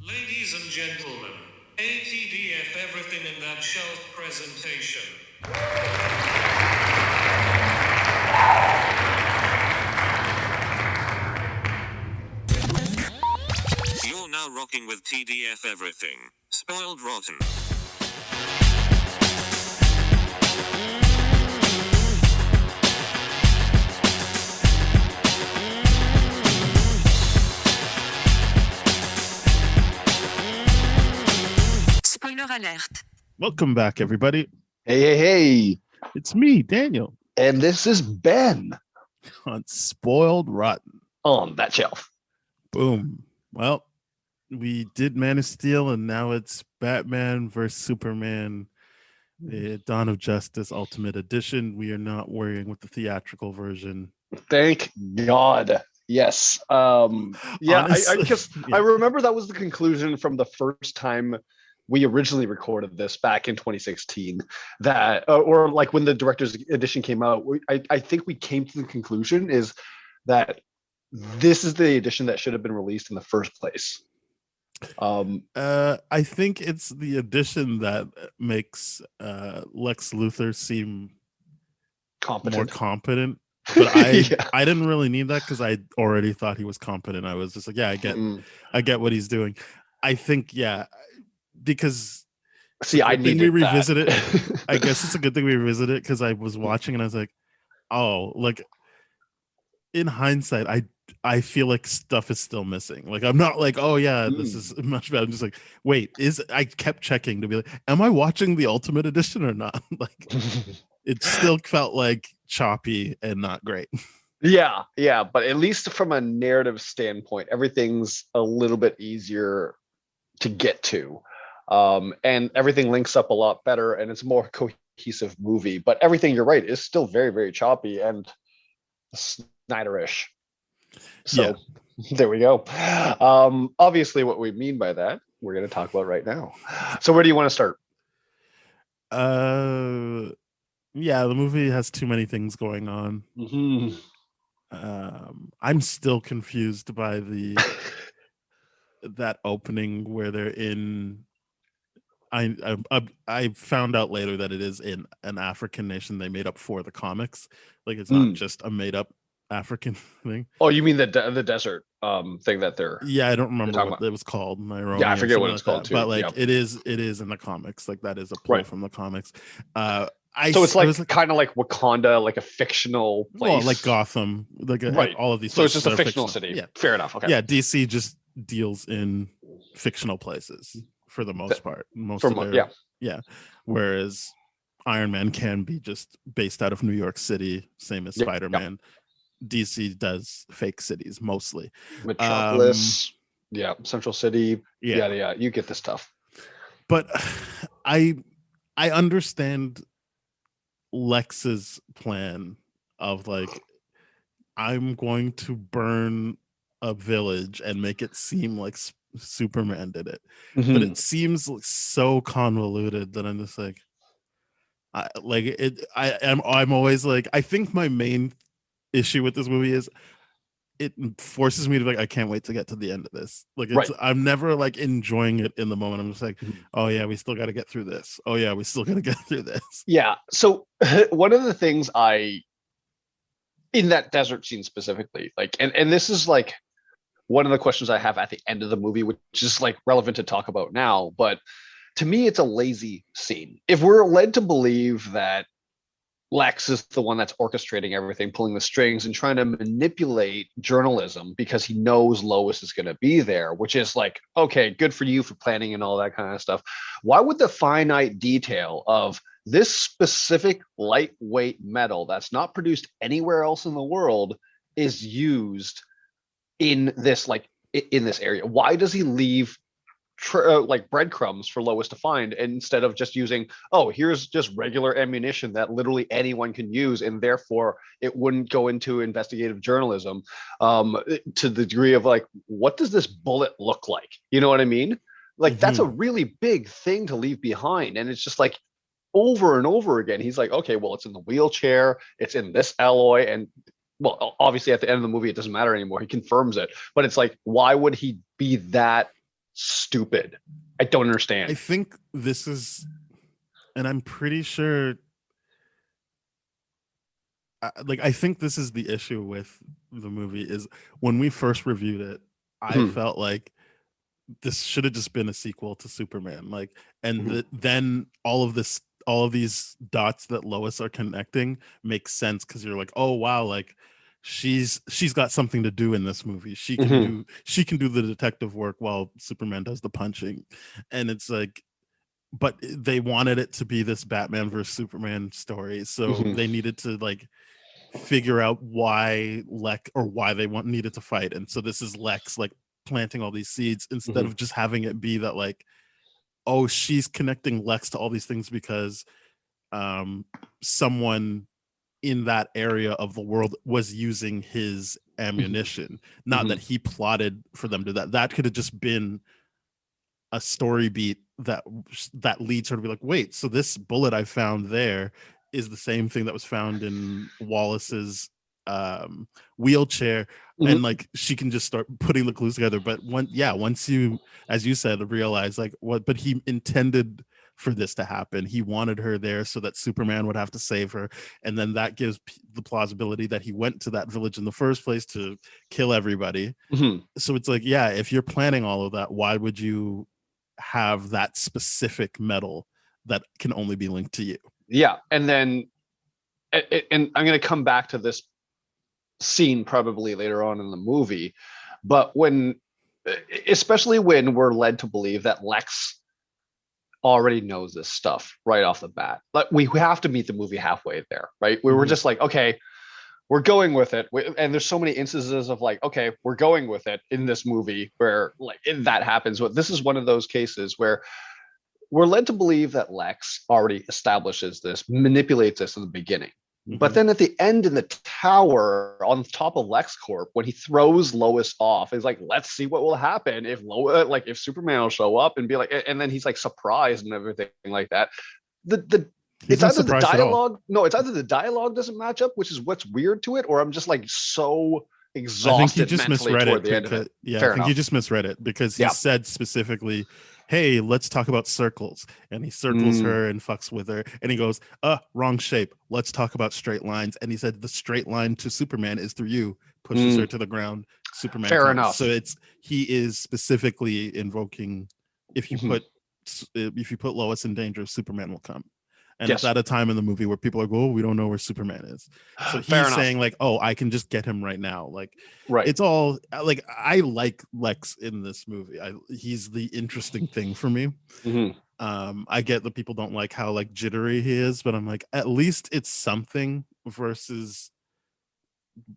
Ladies and gentlemen, ATDF everything in that shelf presentation. You're now rocking with TDF everything. Spoiled rotten. Spoiler alert. Welcome back, everybody. Hey. It's me, Daniel, And this is Ben on Spoiled Rotten. on that shelf. Boom. Well, we did Man of Steel, and now it's Batman vs. Superman, the Dawn of Justice Ultimate Edition. We are not worrying with the theatrical version. Thank God. Yes. Honestly, I remember that was the conclusion from the first time we originally recorded this back in 2016, that or like when the director's edition came out, I think we came to the conclusion is that this is the edition that should have been released in the first place. I think it's the edition that makes Lex Luthor seem more competent. But I didn't really need that because I already thought he was competent. I was just like, yeah, I get what he's doing. I think, because I need we revisit it. I guess it's a good thing we revisit it because I was watching and I was like, oh, like in hindsight, I feel like stuff is still missing. Like I'm not like, oh yeah, this is much better. I'm just like, wait, I kept checking to be like, am I watching the Ultimate Edition or not? Like it still felt like choppy and not great. Yeah, but at least from a narrative standpoint, everything's a little bit easier to get to. And everything links up a lot better and it's a more cohesive movie. But everything, you're right, is still very, very choppy and Snyderish. So There we go. Obviously, what we mean by that, we're going to talk about right now. So where do you want to start? The movie has too many things going on. Mm-hmm. I'm still confused by that opening where they're in. I found out later that it is in an African nation they made up for the comics. Like it's not just a made up African thing. Oh, you mean the desert thing that they're? Yeah, I don't remember what it was called. Yeah, I forget what it's called too. But like it is in the comics. Like that is a pull from the comics. So it's like kind of like Wakanda, like a fictional place. Well, like Gotham, like all of these. So it's just a fictional city. Yeah, fair enough. Okay. Yeah, DC just deals in fictional places for the most part. Whereas Iron Man can be just based out of New York City, same as Spider-Man. DC does fake cities mostly. Metropolis, Central City. Yeah. You get this stuff. But I understand Lex's plan of like, I'm going to burn a village and make it seem like Superman did it, but it seems like so convoluted that I'm just like, I'm always like, I think my main issue with this movie is it forces me to be like, I can't wait to get to the end of this. Like I'm never like enjoying it in the moment. I'm just like, oh yeah, we still got to get through this. Oh yeah, we still got to get through this. Yeah. So one of the things in that desert scene specifically, like, and this is like one of the questions I have at the end of the movie, which is like relevant to talk about now, but to me, it's a lazy scene. If we're led to believe that Lex is the one that's orchestrating everything, pulling the strings and trying to manipulate journalism because he knows Lois is going to be there, which is like, okay, good for you for planning and all that kind of stuff. Why would the finite detail of this specific lightweight metal that's not produced anywhere else in the world is used in this area? Why does he leave like breadcrumbs for Lois to find instead of just using, oh, here's just regular ammunition that literally anyone can use, and therefore it wouldn't go into investigative journalism to the degree of like, what does this bullet look like? You know what I mean? Like that's a really big thing to leave behind, and it's just like over and over again he's like, okay, well, it's in the wheelchair, it's in this alloy, and well, obviously at the end of the movie it doesn't matter anymore, he confirms it, but it's like, why would he be that stupid. I don't understand. I think this is, and I'm pretty sure, I think this is the issue with the movie is when we first reviewed it, I felt like this should have just been a sequel to Superman. Like, and then all of these dots that Lois are connecting make sense because you're like, oh wow, like she's got something to do in this movie. She can do the detective work while Superman does the punching, and it's like, but they wanted it to be this Batman versus Superman story, so they needed to like figure out why they needed to fight, and so this is Lex like planting all these seeds instead of just having it be that like, oh, she's connecting Lex to all these things because someone in that area of the world was using his ammunition, not that he plotted for them to that could have just been a story beat that leads her to be like, wait, so this bullet I found there is the same thing that was found in Wallace's wheelchair, and like she can just start putting the clues together. But once you, as you said, realize like but he intended for this to happen. He wanted her there so that Superman would have to save her, and then that gives the plausibility that he went to that village in the first place to kill everybody. So it's like, yeah, if you're planning all of that, why would you have that specific metal that can only be linked to you? Yeah, and then and I'm going to come back to this scene probably later on in the movie, but especially when we're led to believe that Lex already knows this stuff right off the bat, like we have to meet the movie halfway there, right? We were just like, okay, we're going with it, and there's so many instances of like, okay, we're going with it in this movie where like that happens. But this is one of those cases where we're led to believe that Lex already establishes this, manipulates this in the beginning. But then at the end in the tower on top of LexCorp, when he throws Lois off, he's like, let's see what will happen if if Superman will show up and be like, and then he's like surprised and everything like that. It's either the dialogue, it's either the dialogue doesn't match up, which is what's weird to it, or I'm just like so exhausted. I think you just misread it. I think you just misread it because he said specifically, hey, let's talk about circles. And he circles her and fucks with her. And he goes, wrong shape. Let's talk about straight lines. And he said the straight line to Superman is through you. Pushes her to the ground. Superman Fair comes. enough. So he is specifically invoking, if you put Lois in danger, Superman will come. And it's at a time in the movie where people are like, oh, we don't know where Superman is. So he's saying like, oh, I can just get him right now. Like, it's all like, I like Lex in this movie. He's the interesting thing for me. I get that people don't like how like jittery he is, but I'm like, at least it's something versus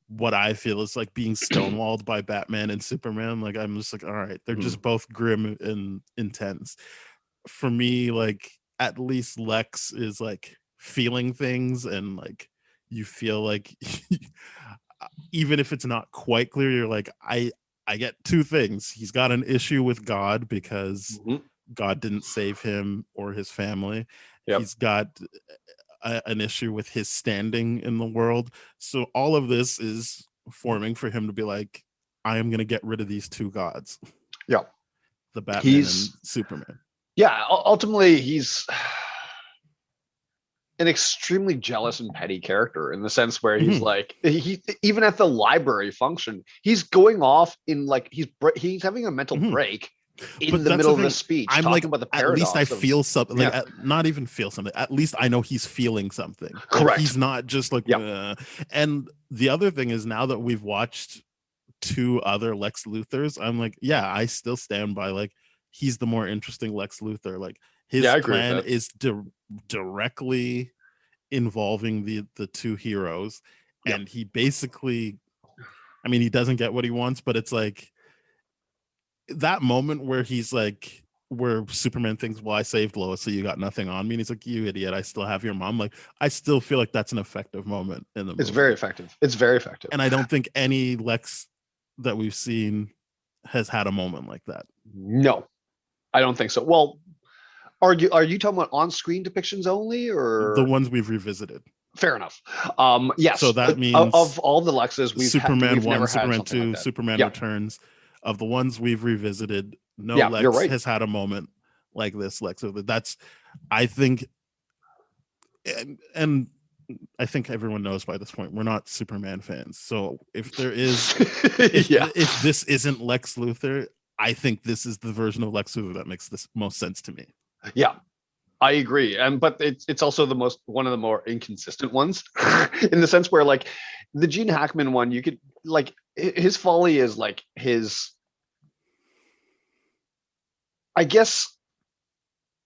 what I feel is like being stonewalled by Batman and Superman. Like, I'm just like, all right, they're just both grim and intense. For me, like, at least Lex is like feeling things, and like you feel like even if it's not quite clear, you're like, I get two things. He's got an issue with God because God didn't save him or his family. He's got an issue with his standing in the world. So all of this is forming for him to be like, I am going to get rid of these two gods. The Batman and Superman. Ultimately, he's an extremely jealous and petty character in the sense where he's like, he even at the library function, he's going off in like he's having a mental break in the middle of the speech. I'm like, about the at least I feel something. Like, not even feel something. At least I know he's feeling something. Correct. Like, he's not just like. And the other thing is, now that we've watched two other Lex Luthors, I'm like, I still stand by like, he's the more interesting Lex Luthor. Like, his plan is directly involving the two heroes, and he basically, I mean, he doesn't get what he wants, but it's like that moment where he's like, where Superman thinks, well, I saved Lois, so you got nothing on me, and he's like, you idiot, I still have your mom. Like, I still feel like that's an effective moment in the movie. It's very effective. And I don't think any Lex that we've seen has had a moment like that. No, I don't think so. Well, are you talking about on-screen depictions only, or the ones we've revisited? Fair enough. Yes. So that means of all the Lexes, we've Superman we've 1, never Superman had 2, like Superman Returns. of the ones we've revisited, no Yeah, you're Lex right. has had a moment like this. Lex, that's, I think, and I think everyone knows by this point we're not Superman fans. So if there is, Yeah. if this isn't Lex Luthor, I think this is the version of Lex Luthor that makes this most sense to me. Yeah, I agree. And but it's also one of the more inconsistent ones in the sense where like the Gene Hackman one, you could like his folly is like his, I guess,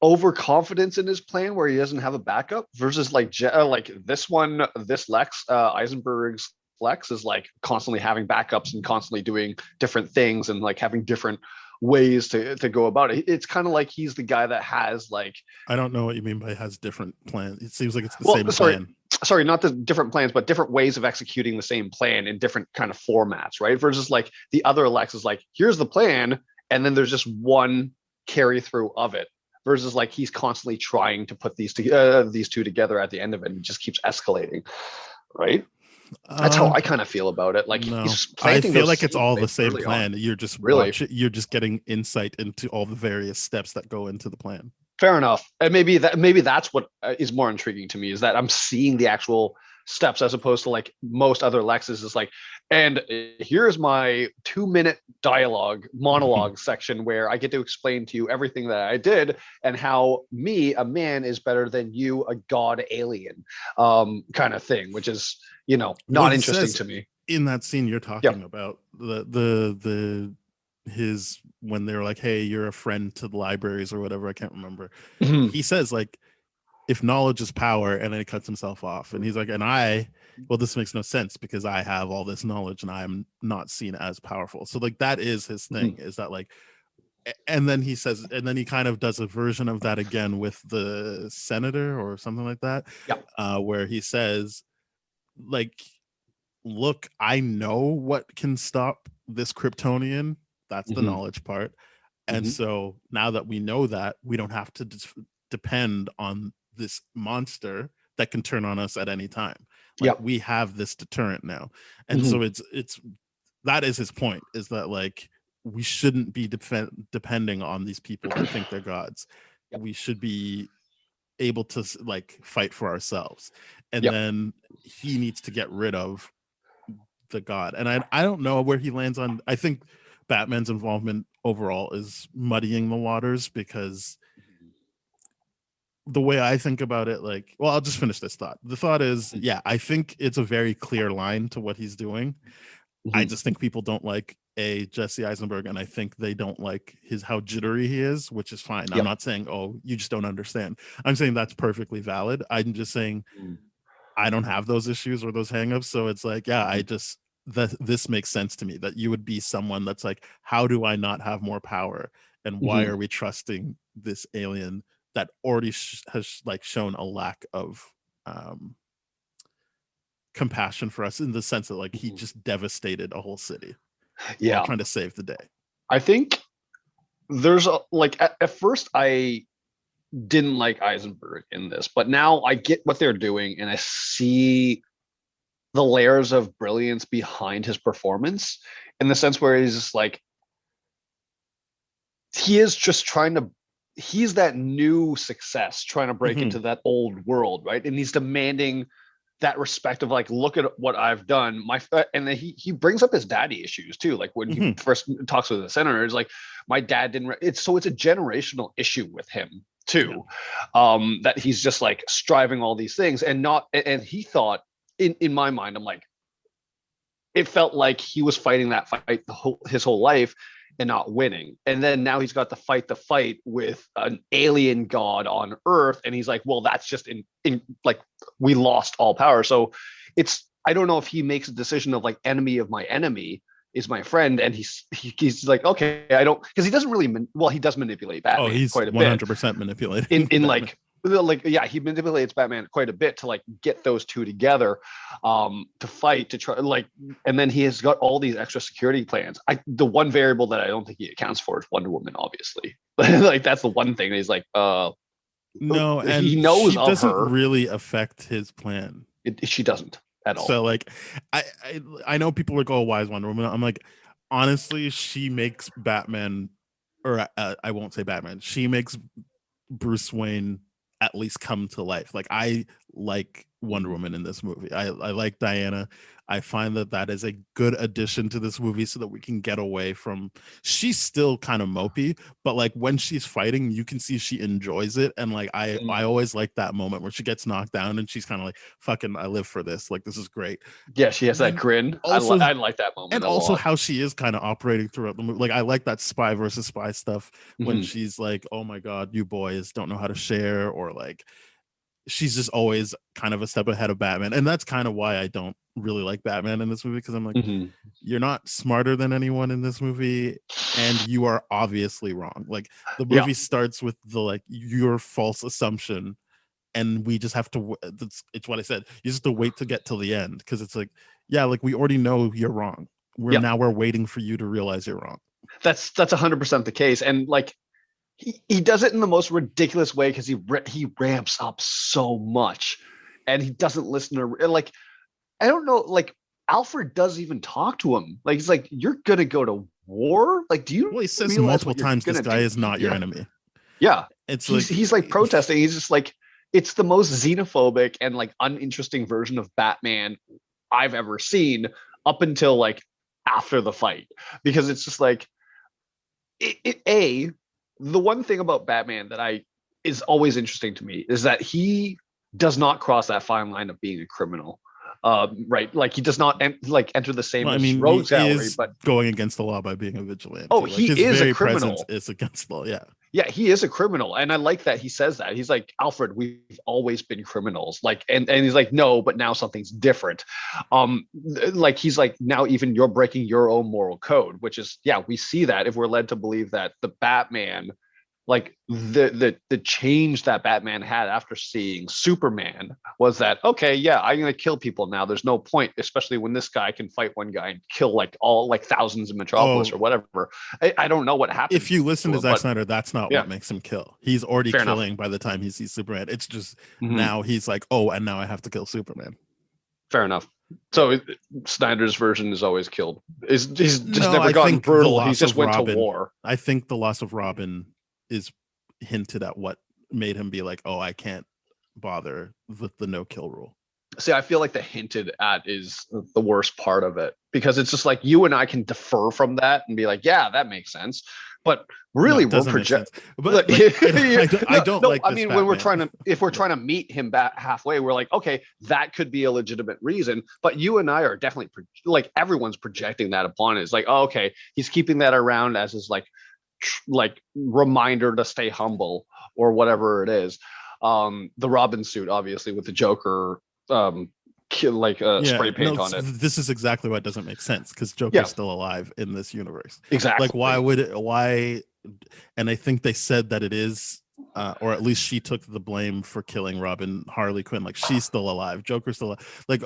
overconfidence in his plan where he doesn't have a backup versus like like this one, this Lex, Eisenberg's Lex is like constantly having backups and constantly doing different things and like having different ways to go about it. It's kind of like he's the guy that has like, I don't know what you mean by has different plans. It seems like it's the well, same sorry, plan. sorry, not the different plans, but different ways of executing the same plan in different kind of formats, right? Versus like the other Lex is like, here's the plan, and then there's just one carry through of it. Versus like he's constantly trying to put these two together at the end of it, and it just keeps escalating, right? That's how I kind of feel about it. Like no, he's I planting feel those like it's all the seeds same early plan. on. You're just Really? you're just getting insight into all the various steps that go into the plan. Fair enough. And maybe that's what is more intriguing to me, is that I'm seeing the actual steps as opposed to like most other Lexes is like, and here's my 2-minute monologue section where I get to explain to you everything that I did and how me, a man, is better than you, a god alien, kind of thing, which is, not Well, he interesting says to me. in that scene you're talking about, the his, when they're like, hey, you're a friend to the libraries or whatever, I can't remember. Mhm. He says like, if knowledge is power, and then he cuts himself off and he's like, and well, this makes no sense because I have all this knowledge and I'm not seen as powerful. So like that is his thing, is that like, and then he says, and then he kind of does a version of that again with the senator or something like that, where he says like, look, I know what can stop this Kryptonian. That's the knowledge part. And so now that we know that, we don't have to depend on this monster that can turn on us at any time. Like we have this deterrent now. And so it's that is his point, is that like we shouldn't be depending on these people that think they're gods. We should be able to like fight for ourselves. And then he needs to get rid of the god. And I don't know where he lands on. I think Batman's involvement overall is muddying the waters, because the way I think about it, like, well, I'll just finish this thought. The thought is, I think it's a very clear line to what he's doing. I just think people don't like Jesse Eisenberg, and I think they don't like how jittery he is, which is fine. I'm not saying, oh, you just don't understand. I'm saying that's perfectly valid. I'm just saying I don't have those issues or those hangups. So it's like, this makes sense to me, that you would be someone that's like, how do I not have more power? And why are we trusting this alien that already has like shown a lack of compassion for us, in the sense that like he just devastated a whole city while trying to save the day. I think there's at first I didn't like Eisenberg in this, but now I get what they're doing and I see the layers of brilliance behind his performance, in the sense where he's just like, he is just he's that new success trying to break into that old world, right? And he's demanding that respect of like, look at what I've done. And then he brings up his daddy issues too. Like when he first talks with the senator, it's like, my dad didn't. It's a generational issue with him too, that he's just like striving all these things and he thought, in my mind, I'm like, it felt like he was fighting that fight his whole life and not winning. And then now he's got to fight the fight with an alien god on Earth. And he's like, well, that's just in like, we lost all power. So I don't know if he makes a decision of like, enemy of my enemy is my friend. And he's like, okay, I don't, because he doesn't really, he does manipulate Batman. He's quite a 100% bit. manipulating in like, he manipulates Batman quite a bit to like get those two together to fight, to try like, and then he has got all these extra security plans. The one variable that I don't think he accounts for is Wonder Woman, obviously. Like that's the one thing that he's like, no, and he knows she of doesn't her. really affect his plan. She doesn't at all. So like, I know people are like, oh, why is Wonder Woman? I'm like, honestly, she makes Batman, or I won't say Batman. She makes Bruce Wayne at least come to life. Like I like Wonder Woman in this movie. I like Diana. I find that is a good addition to this movie so that we can get away from. She's still kind of mopey, but like when she's fighting, you can see she enjoys it. And like I always like that moment where she gets knocked down and she's kind of like, "Fucking, I live for this. Like this is great." Yeah, she has that And grin. also, I like that moment and a also lot. how she is kind of operating throughout the movie. Like I like that spy versus spy stuff when Mhm. she's like, "Oh my god, you boys don't know how to share," or like she's just always kind of a step ahead of Batman. And that's kind of why I don't really like Batman in this movie, because I'm like, Mhm. you're not smarter than anyone in this movie, and you are obviously wrong. Like the Yeah. movie starts with the like your false assumption, and we just have to. It's what I said. You just have to wait to get till the end, because it's like, yeah, like we already know you're wrong. Yeah. We're waiting for you to realize you're wrong. That's 100% the case. And like he does it in the most ridiculous way because he ramps up so much and he doesn't listen to like I don't know, like Alfred doesn't even talk to him. Like he's like, "You're gonna go to war? Like, do you Well, he says realize multiple what you're times, "This gonna guy do?" is not your Yeah. enemy." Yeah. It's He's like protesting. He's just like, it's the most xenophobic and like uninteresting version of Batman I've ever seen up until like after the fight. Because it's just like the one thing about Batman that I is always interesting to me is that he does not cross that fine line of being a criminal. Right, like he does not enter the same Well, I as mean, he rogues gallery, is but going against the law by being a vigilante. oh, Like he his is a very presence criminal. is against the law. Yeah. Yeah, he is a criminal, and I like that he says that. He's like, Alfred, we've always been criminals. Like, and he's like, no, but now something's different. Like he's like, now even you're breaking your own moral code, which is, yeah, we see that if we're led to believe that the Batman, like the change that Batman had after seeing Superman was that, okay, yeah, I'm gonna kill people now. There's no point, especially when this guy can fight one guy and kill like thousands in Metropolis Oh, or whatever. I don't know what happened if you listen to to him, Zack but Snyder, that's not yeah, what makes him kill. He's already fair enough. killing by the time he sees Superman. It's just Mhm. now he's like, oh, and now I have to kill Superman. Fair enough. Yeah. So Snyder's version is always killed. He's just No, never I gotten think the brutal. He's loss just of went to Robin. war. I think the loss of Robin is hinted at what made him be like, oh, I can't bother with the no kill rule. See, I feel like the hinted at is the worst part of it because it's just like you and I can defer from that and be like, yeah, that makes sense. But really, No, it we're doesn't make project. sense. But like, I don't No, like I this mean, when we're Batman. if we're trying to meet him back halfway, we're like, okay, that could be a legitimate reason. But you and I are definitely like everyone's projecting that upon it. It's like, oh, okay, he's keeping that around as his like reminder to stay humble or whatever it is. The Robin suit, obviously, with the Joker Yeah, spray no, paint on it. this is exactly why it doesn't make sense, because Yeah, Joker's still alive in this universe. Like, exactly. why? And I think they said that it is, or at least she took the blame for killing Robin. Harley Quinn, like she's still alive. Joker's still alive. Like,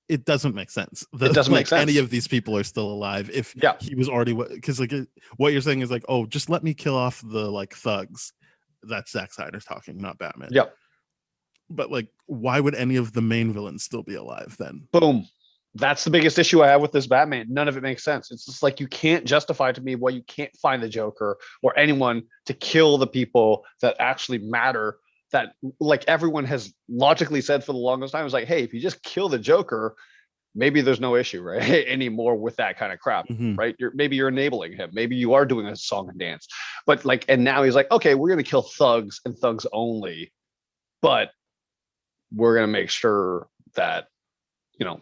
it doesn't make sense It that doesn't make like any sense. of these people are still alive if Yeah, he was already, because like what you're saying is like, oh, just let me kill off the like thugs. That's Zack Snyder's talking, not Batman. yeah. But like, why would any of the main villains still be alive then? Boom. That's the biggest issue I have with this Batman. None of it makes sense. It's just like you can't justify to me why you can't find the Joker or anyone to kill the people that actually matter. That like everyone has logically said for the longest time is like, hey, if you just kill the Joker, maybe there's no issue, right? Anymore with that kind of crap, Mhm. right? Maybe you're enabling him. Maybe you are doing a song and dance. But like, and now he's like, okay, we're gonna kill thugs and thugs only, but we're gonna make sure that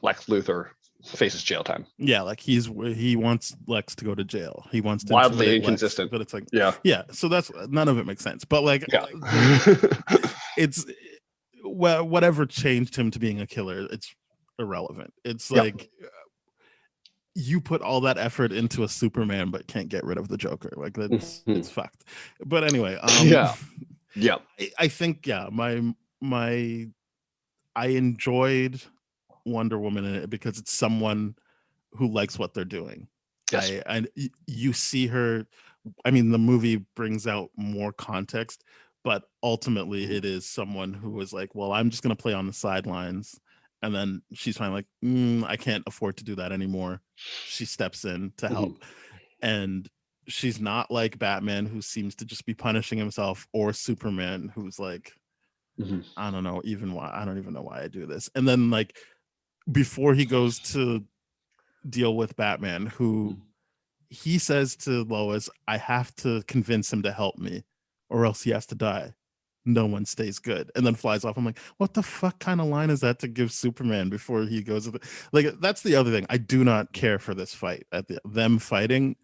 Lex Luthor faces jail time. Yeah, like he wants Lex to go to jail. He wants to Wildly intimidate Lex, inconsistent. but it's like, Yeah. yeah. So that's none of it makes sense. But like, Yeah. it's whatever changed him to being a killer. It's irrelevant. It's Yep. like you put all that effort into a Superman, but can't get rid of the Joker. Like that's Mhm. it's fucked. But anyway, Yeah. Yeah. I think my I enjoyed Wonder Woman in it because it's someone who likes what they're doing. Yes. You see her. I mean, the movie brings out more context, but ultimately, it is someone who is like, well, I'm just going to play on the sidelines And then she's finally like, I can't afford to do that anymore. She steps in to help. And she's not like Batman, who seems to just be punishing himself, or Superman, who's like, I don't know even why. I don't even know why I do this. And then like before he goes to deal with Batman, who he says to Lois, I have to convince him to help me or else he has to die. No one stays good, and then flies off. I'm like, what the fuck kind of line is that to give Superman before he goes? Like, that's the other thing. I do not care for this fight. Them fighting,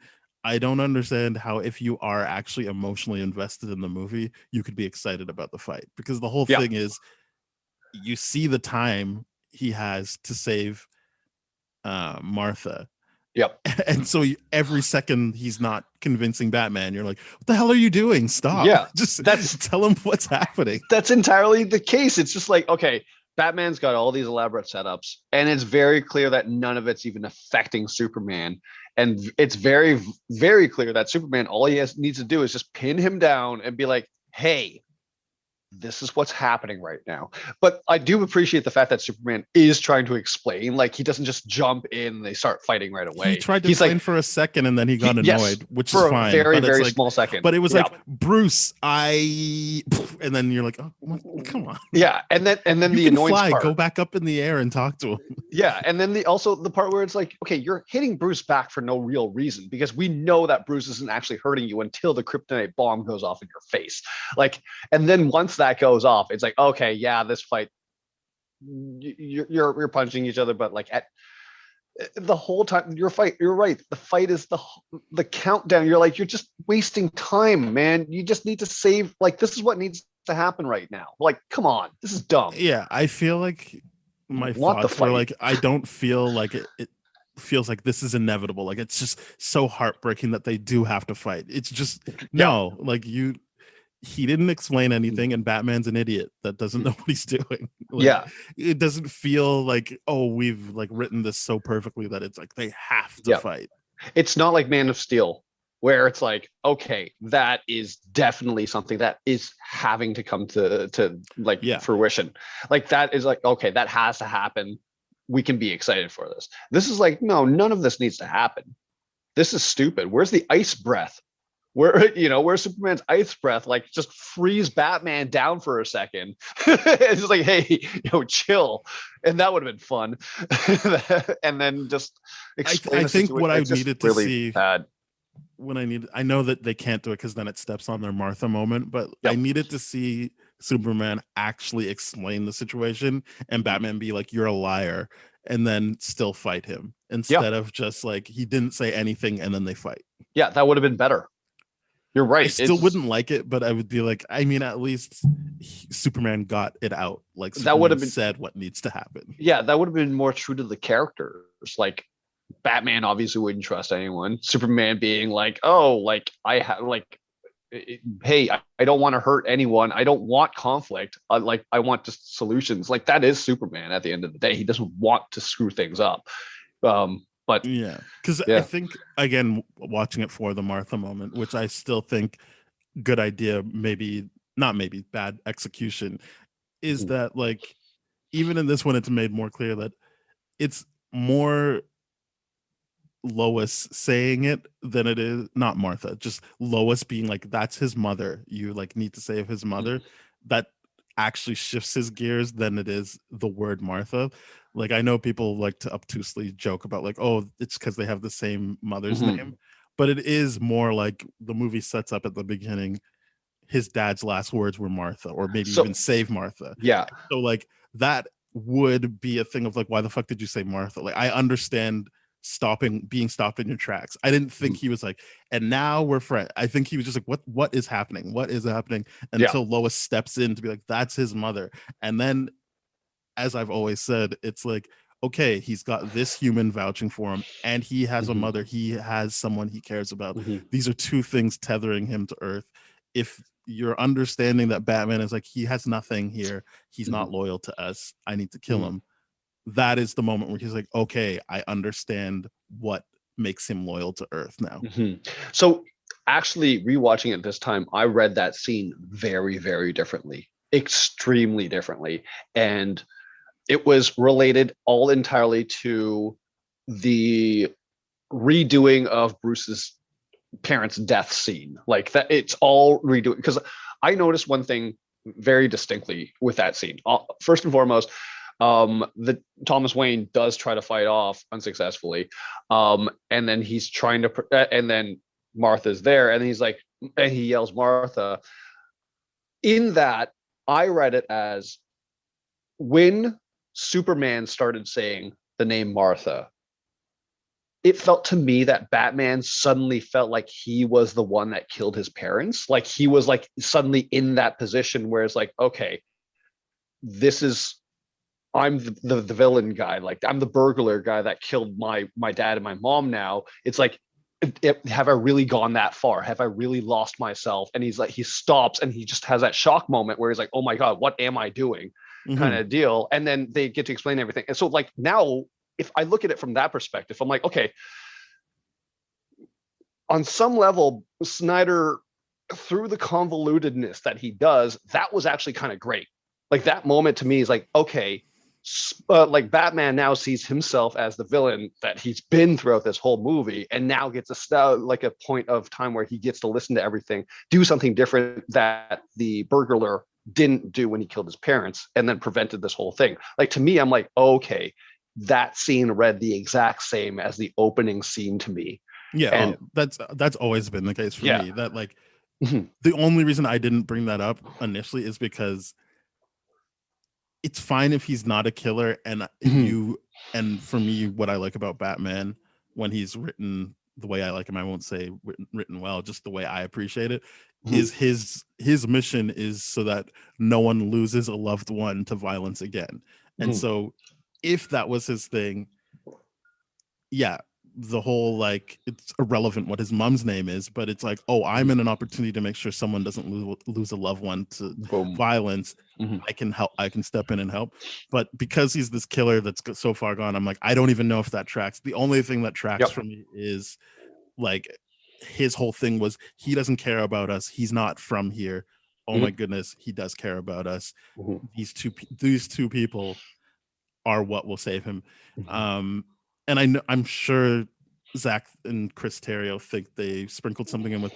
I don't understand how, if you are actually emotionally invested in the movie, you could be excited about the fight, because the whole thing is you see the time he has to save Martha. Yep. And so every second he's not convincing Batman, you're like, what the hell are you doing? Stop. Yeah. Just tell him what's happening. That's entirely the case. It's just like, okay, Batman's got all these elaborate setups, and it's very clear that none of it's even affecting Superman. And it's very, very clear that Superman, all he needs to do is just pin him down and be like, hey, this is what's happening right now. But I do appreciate the fact that Superman is trying to explain. Like, he doesn't just jump in and they start fighting right away. He tried to explain for a second, and then he got annoyed, which is fine. For a very, very like, small second. But it was like, Bruce, and then you're like, oh, come on. Yeah, and then you the can annoyance fly, part. go back up in the air and talk to him. Yeah, and then the part where it's like, okay, you're hitting Bruce back for no real reason, because we know that Bruce isn't actually hurting you until the kryptonite bomb goes off in your face. Like, and then once that goes off, it's like, okay, yeah, this fight, you're punching each other, but like at the whole time you're right. The fight is the countdown. You're like, you're just wasting time, man. You just need to save. Like, this is what needs to happen right now. Like, come on, this is dumb. Yeah, I feel like my thoughts were like, I don't feel like it feels like this is inevitable. Like, it's just so heartbreaking that they do have to fight. It's just no, like he didn't explain anything, and Batman's an idiot that doesn't know what he's doing. Like, it doesn't feel like, oh, we've like written this so perfectly that it's like they have to fight. It's not like Man of Steel, where it's like, okay, that is definitely something that is having to come to like fruition. Like, that is like, okay, that has to happen. We can be excited for this. This is like, no, none of this needs to happen. This is stupid. Where's the ice breath? Where's Superman's ice breath? Like, just freeze Batman down for a second. It's just like, hey, chill. And that would have been fun. And then just explain. I think what I needed to really see bad. I know that they can't do it because then it steps on their Martha moment, but I needed to see Superman actually explain the situation and Batman be like, you're a liar, and then still fight him instead of just like, he didn't say anything and then they fight. Yeah, that would have been better. You're right. I still wouldn't like it, but I would be like, I mean, at least Superman got it out. Like, Superman that would have been said what needs to happen. Yeah, that would have been more true to the characters. Like, Batman obviously wouldn't trust anyone. Superman being like, oh, like, hey, I don't want to hurt anyone. I don't want conflict. Like, I want just solutions. Like, that is Superman at the end of the day. He doesn't want to screw things up. But because I think, again, watching it for the Martha moment, which I still think good idea, maybe bad execution, is that like, even in this one, it's made more clear that it's more Lois saying it than it is not Martha, just Lois being like, that's his mother, you like need to save his mother. That actually shifts his gears than it is the word Martha. Like, I know people like to obtusely joke about like, oh, it's because they have the same mother's name, but it is more like the movie sets up at the beginning, his dad's last words were Martha, or maybe even save Martha. Yeah. So like, that would be a thing of like, why the fuck did you say Martha? Like, I understand being stopped in your tracks. I didn't think he was like, and now we're friends. I think he was just like, what is happening? What is happening? Until Lois steps in to be like, that's his mother. And then, as I've always said, it's like, okay, he's got this human vouching for him, and he has a mother. He has someone he cares about. These are two things tethering him to Earth. If you're understanding that Batman is like, he has nothing here, he's not loyal to us, I need to kill him. That is the moment where he's like, okay, I understand what makes him loyal to Earth now. So actually, rewatching it this time, I read that scene very, very differently, extremely differently. And it was related all entirely to the redoing of Bruce's parents' death scene. Like that, it's all redoing. Because I noticed one thing very distinctly with that scene. First and foremost, the Thomas Wayne does try to fight off unsuccessfully, and then he's trying to, and then Martha's there, and he's like, and he yells Martha. In that, I read it as when Superman started saying the name Martha, it felt to me that Batman suddenly felt like he was the one that killed his parents. Like he was like suddenly in that position where it's like, okay, this is, I'm the villain guy. Like I'm the burglar guy that killed my dad and my mom. Now it's like, have I really gone that far? Have I really lost myself? And he's like, he stops and he just has that shock moment where he's like, oh my God, what am I doing? Kind of deal. And then they get to explain everything. And so like now, if I look at it from that perspective, I'm like, okay, on some level, Snyder, through the convolutedness that he does, that was actually kind of great. Like that moment to me is like, okay, like Batman now sees himself as the villain that he's been throughout this whole movie, and now gets like a point of time where he gets to listen to everything, do something different that the burglar didn't do when he killed his parents, and then prevented this whole thing. Like to me, I'm like, okay, that scene read the exact same as the opening scene to me. Yeah, and that's always been the case for me. That like Mhm. the only reason I didn't bring that up initially is because it's fine if he's not a killer, and and for me, what I like about Batman when he's written the way I like him, I won't say written well, just the way I appreciate it, is his mission is so that no one loses a loved one to violence again. And so if that was his thing, yeah, the whole like it's irrelevant what his mom's name is, but it's like, oh, I'm in an opportunity to make sure someone doesn't lose a loved one to violence. I can help, I can step in and help. But because he's this killer that's so far gone, I'm like, I don't even know if that tracks. The only thing that tracks for me is like his whole thing was he doesn't care about us, he's not from here. Oh my goodness, he does care about us. These two people are what will save him. And I'm sure Zach and Chris Terrio think they sprinkled something in with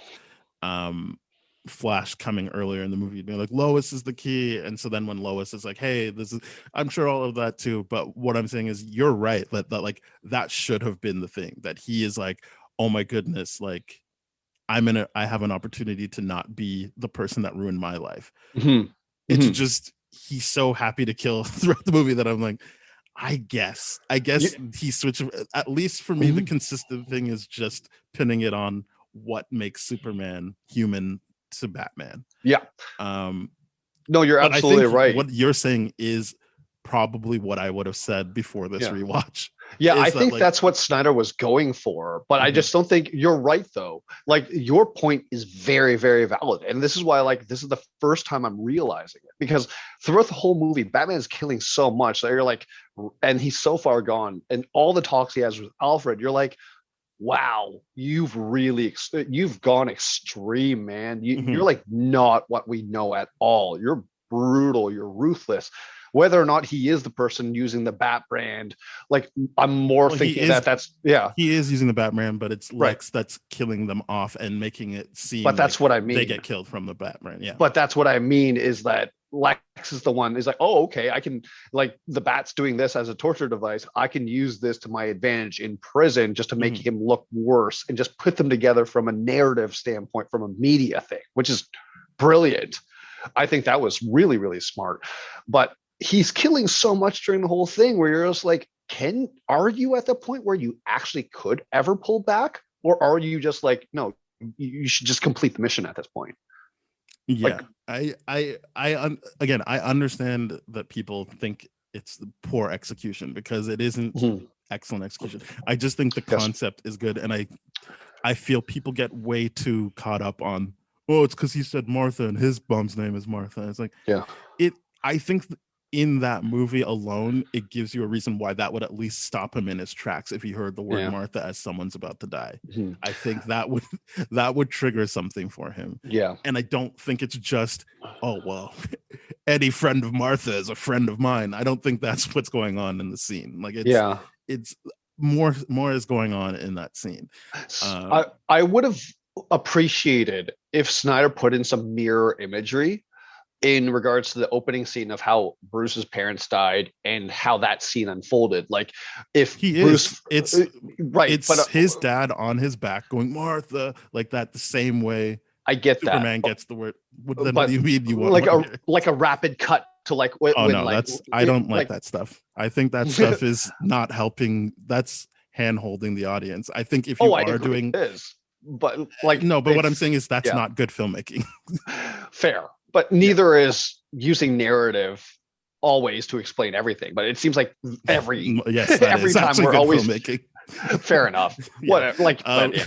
Flash coming earlier in the movie, being like, Lois is the key. And so then when Lois is like, hey, this is, I'm sure all of that too. But what I'm saying is you're right, that like that should have been the thing, that he is like, oh my goodness, like I have an opportunity to not be the person that ruined my life. It's just, he's so happy to kill throughout the movie that I'm like, I guess he switched. At least for me, the consistent thing is just pinning it on what makes Superman human to Batman. No, you're absolutely right. What you're saying is probably what I would have said before this rewatch. Yeah, I think that's what Snyder was going for, but I just don't think you're right though. Like your point is very, very valid. And this is why like this is the first time I'm realizing it, because throughout the whole movie, Batman is killing so much that you're like, and he's so far gone, and all the talks he has with Alfred, you're like, wow, you've gone extreme, man. You're like not what we know at all. You're brutal, you're ruthless. Whether or not he is the person using the Bat brand, like I'm more thinking that's he is using the Batman, but it's Lex that's killing them off and making it seem. But that's what I mean. They get killed from the Batman. Yeah. But that's what I mean is that Lex is the one is like, oh, okay, I can, like the Bat's doing this as a torture device. I can use this to my advantage in prison just to make him look worse, and just put them together from a narrative standpoint, from a media thing, which is brilliant. I think that was really, really smart. But he's killing so much during the whole thing where you're just like, are you at the point where you actually could ever pull back? Or are you just like, no, you should just complete the mission at this point? Yeah. Like, I understand that people think it's the poor execution, because it isn't excellent execution. I just think the concept is good. And I feel people get way too caught up on, oh, it's because he said Martha and his mom's name is Martha. It's like, I think in that movie alone, it gives you a reason why that would at least stop him in his tracks if he heard the word Martha as someone's about to die. I think that would trigger something for him. Yeah. And I don't think it's just, oh well, any friend of Martha is a friend of mine. I don't think that's what's going on in the scene. Like Yeah. it's more is going on in that scene. I would have appreciated if Snyder put in some mirror imagery in regards to the opening scene of how Bruce's parents died and how that scene unfolded. Like if Bruce, it's right, it's but his dad on his back going Martha like that, the same way I get Superman that. gets the word. Then But what do you mean you want like a rapid cut to like when no, like that's I don't like that stuff. I think that stuff is not helping. That's hand holding the audience. I think if you I are agree doing it is, but like no, but what I'm saying is that's not good filmmaking. Fair, but neither is using narrative always to explain everything. But it seems like every every time we're always filmmaking. Fair enough. What but yeah.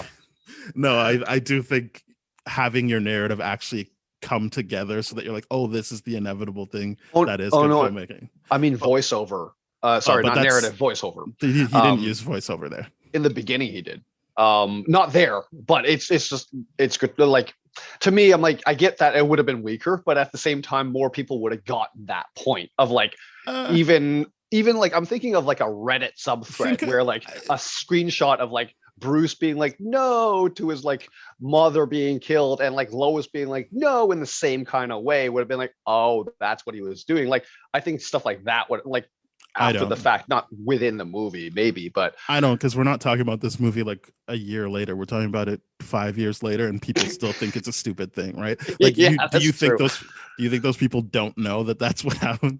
No, I do think having your narrative actually come together so that you're like, oh, this is the inevitable thing that is good filmmaking. I mean voiceover. Sorry, not narrative, voiceover. He didn't use voiceover there. In the beginning he did. Not there, but it's just it's good. Like to me, I'm like, I get that it would have been weaker, but at the same time, more people would have gotten that point of like even like I'm thinking of like a Reddit subthread where like a screenshot of like Bruce being like no to his like mother being killed and like Lois being like no in the same kind of way would have been like, oh, that's what he was doing. Like I think stuff like that would like after the fact, not within the movie, maybe, but I don't, because we're not talking about this movie like a year later. We're talking about it 5 years later, and people still think it's a stupid thing, right? Like, do you think those people don't know that that's what happened?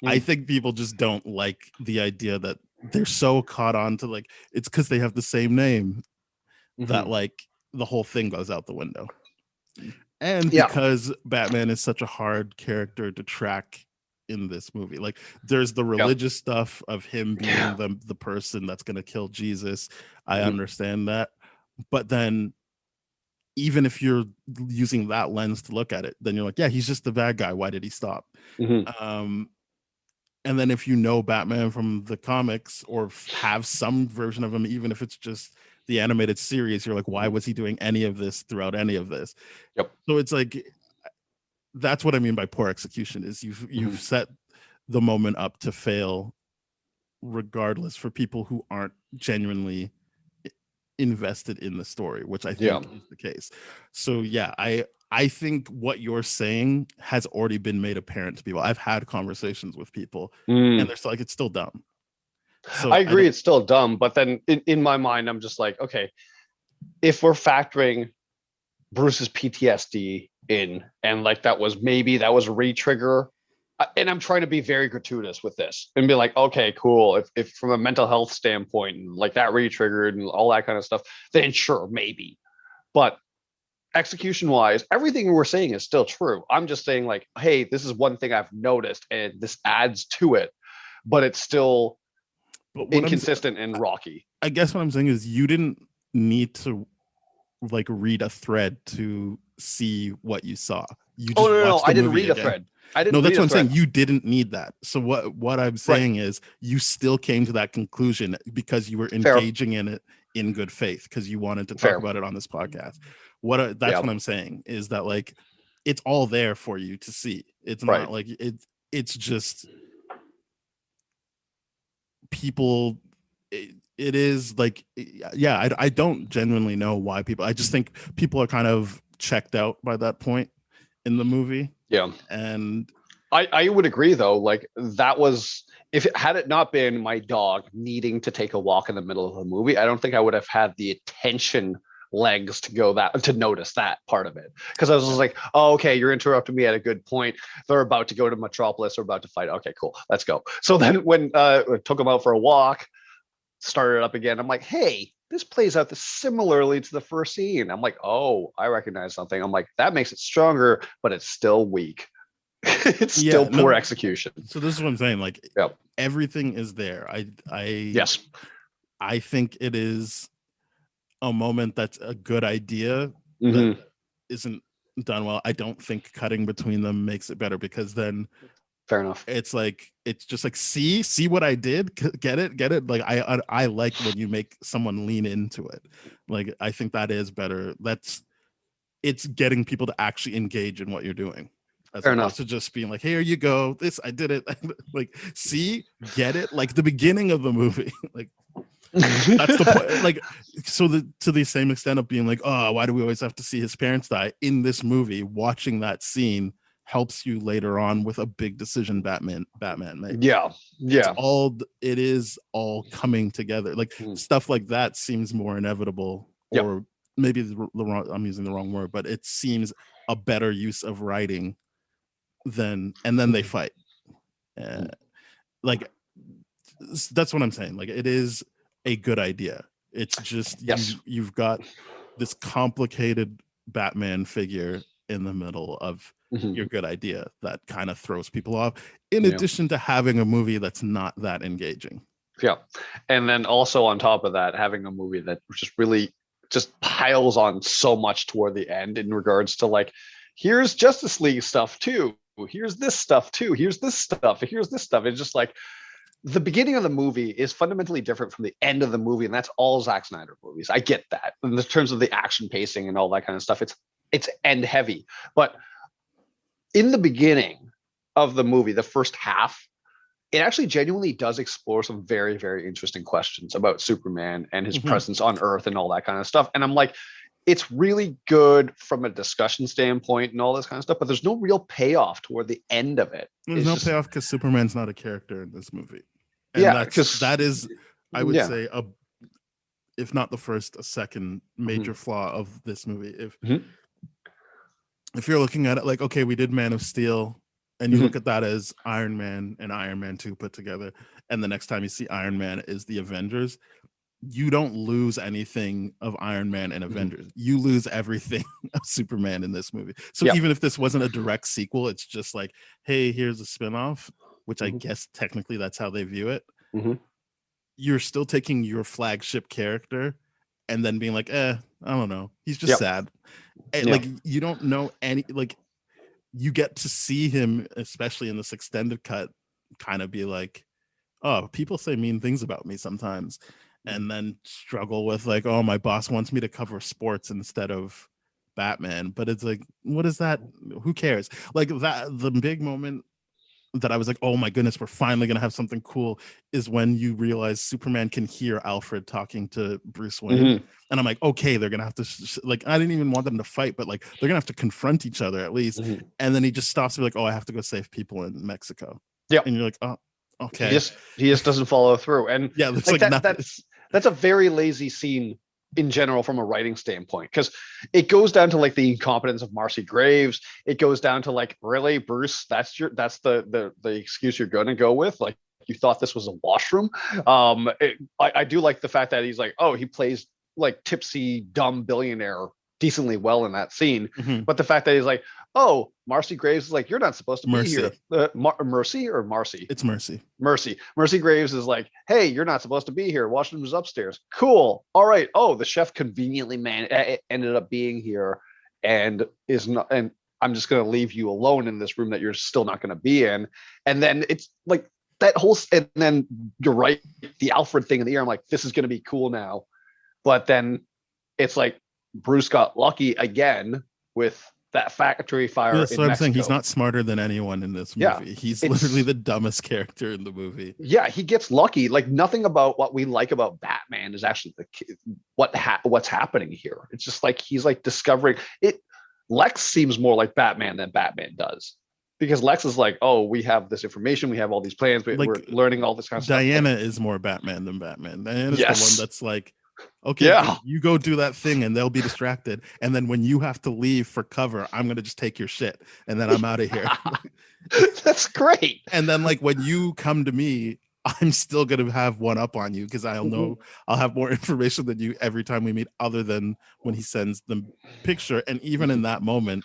I think people just don't like the idea that they're so caught on to like it's because they have the same name that like the whole thing goes out the window, and because Batman is such a hard character to track in this movie. Like there's the religious stuff of him being the person that's going to kill Jesus. I understand that. But then even if you're using that lens to look at it, then you're like, yeah, he's just the bad guy. Why did he stop? And then if you know Batman from the comics or have some version of him, even if it's just the animated series, you're like, why was he doing any of this throughout any of this? So it's like, that's what I mean by poor execution is you've set the moment up to fail regardless for people who aren't genuinely invested in the story, which I think is the case. So yeah, I think what you're saying has already been made apparent to people. I've had conversations with people and they're still like, it's still dumb. So I agree it's still dumb, but then in my mind, I'm just like, okay, if we're factoring Bruce's PTSD in and like that was a re-trigger, and I'm trying to be very gratuitous with this and be like, okay, cool, if from a mental health standpoint and like that re-triggered and all that kind of stuff, then sure, maybe. But execution wise, everything we're saying is still true. I'm just saying like, hey, this is one thing I've noticed and this adds to it, but it's still inconsistent and rocky. I guess what I'm saying is you didn't need to like read a thread to see what you saw. You just watched the I didn't movie read again. a thread. I didn't. No, that's what I'm saying. You didn't need that. So what I'm saying is you still came to that conclusion because you were engaging in it in good faith because you wanted to talk about it on this podcast. That's what I'm saying is that like it's all there for you to see. It's not like it's just people. It is like, yeah, I don't genuinely know why people. I just think people are kind of checked out by that point in the movie. Yeah, and I would agree though. Like that was had it not been my dog needing to take a walk in the middle of the movie, I don't think I would have had the attention legs to notice that part of it, because I was just like, oh, okay, you're interrupting me at a good point. They're about to go to Metropolis, they're about to fight. Okay, cool, let's go. So then when I took them out for a walk, started up again, I'm like, hey, this plays out similarly to the first scene. I'm like, oh, I recognize something. I'm like, that makes it stronger, but it's still weak. It's still poor execution. So this is what I'm saying. Like everything is there. I think it is a moment that's a good idea that isn't done well. I don't think cutting between them makes it better because then fair enough. It's like it's just like see what I did, get it. Like I like when you make someone lean into it. Like I think that is better. It's getting people to actually engage in what you're doing. as Fair opposed enough. to just being like, here you go, this I did it. Like, see, get it, like the beginning of the movie. Like, that's the point. Like, so to the same extent of being like, oh, why do we always have to see his parents die? In this movie, watching that scene helps you later on with a big decision Batman makes. Yeah. It is all coming together. Like, stuff like that seems more inevitable, or maybe I'm using the wrong word, but it seems a better use of writing and then they fight. Like, that's what I'm saying. Like, it is a good idea. It's just you've got this complicated Batman figure in the middle of your good idea that kind of throws people off, in addition to having a movie that's not that engaging. Yeah. And then also on top of that, having a movie that just really just piles on so much toward the end in regards to like, here's Justice League stuff too. Here's this stuff too. Here's this stuff. Here's this stuff. It's just like, the beginning of the movie is fundamentally different from the end of the movie, and that's all Zack Snyder movies. I get that in terms of the action pacing and all that kind of stuff. It's end heavy, but in the beginning of the movie, the first half, it actually genuinely does explore some very, very interesting questions about Superman and his presence on Earth and all that kind of stuff. And I'm like, it's really good from a discussion standpoint and all this kind of stuff, but there's no real payoff toward the end of it. There's no payoff because Superman's not a character in this movie. And that is, I would say, if not the first, a second major flaw of this movie. If you're looking at it like, okay, we did Man of Steel, and you look at that as Iron Man and Iron Man 2 put together, and the next time you see Iron Man is the Avengers, you don't lose anything of Iron Man and Avengers. You lose everything of Superman in this movie. So even if this wasn't a direct sequel, it's just like, hey, here's a spinoff, which I guess technically that's how they view it. You're still taking your flagship character and then being like, I don't know. He's just sad. And like, you don't know like, you get to see him, especially in this extended cut, kind of be like, oh, people say mean things about me sometimes. And then struggle with like, oh, my boss wants me to cover sports instead of Batman. But it's like, what is that? Who cares? Like, that the big moment that I was like, oh my goodness, we're finally gonna have something cool, is when you realize Superman can hear Alfred talking to Bruce Wayne. And I'm like, okay, they're gonna have to like, I didn't even want them to fight, but like, they're gonna have to confront each other at least. And then he just stops to be like, oh, I have to go save people in Mexico. And you're like, oh, okay. He just doesn't follow through. And like that's a very lazy scene in general from a writing standpoint, because it goes down to like the incompetence of Marcy Graves. It goes down to like, really, Bruce, that's the excuse you're going to go with? Like, you thought this was a washroom? I do like the fact that he's like, oh, he plays like tipsy, dumb billionaire decently well in that scene. But the fact that he's like, oh, Marcy Graves is like, you're not supposed to be here. Mercy or Marcy? It's Mercy. Mercy Graves is like, hey, you're not supposed to be here. Washington's upstairs. Cool. All right. Oh, the chef conveniently ended up being here and is not. And I'm just going to leave you alone in this room that you're still not going to be in. And then it's like that whole. And then you're right. The Alfred thing in the air. I'm like, this is going to be cool now. But then it's like Bruce got lucky again with that factory fire. That's what I'm saying. He's not smarter than anyone in this movie. He's literally the dumbest character in the movie. Yeah, he gets lucky. Like, nothing about what we like about Batman is actually what's happening here. It's just like he's like discovering it. Lex seems more like Batman than Batman does, because Lex is like, oh, we have this information, we have all these plans, we're learning all this kind of stuff. Diana is more Batman than Batman. Diana's the one that's like, okay, you go do that thing and they'll be distracted. And then when you have to leave for cover, I'm going to just take your shit and then I'm out of here. That's great. And then like, when you come to me, I'm still going to have one up on you, because I'll know I'll have more information than you every time we meet, other than when he sends the picture. And even in that moment,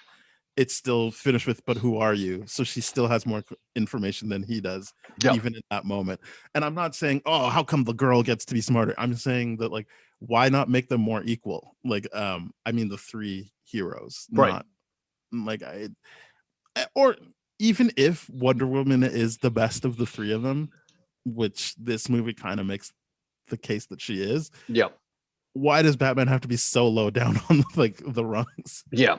it's still finished with, but who are you? So she still has more information than he does, even in that moment. And I'm not saying, oh, how come the girl gets to be smarter? I'm saying that, like, why not make them more equal? Like, I mean, the three heroes, not like or even if Wonder Woman is the best of the three of them, which this movie kind of makes the case that she is. Yeah. Why does Batman have to be so low down on like the rungs? Yeah.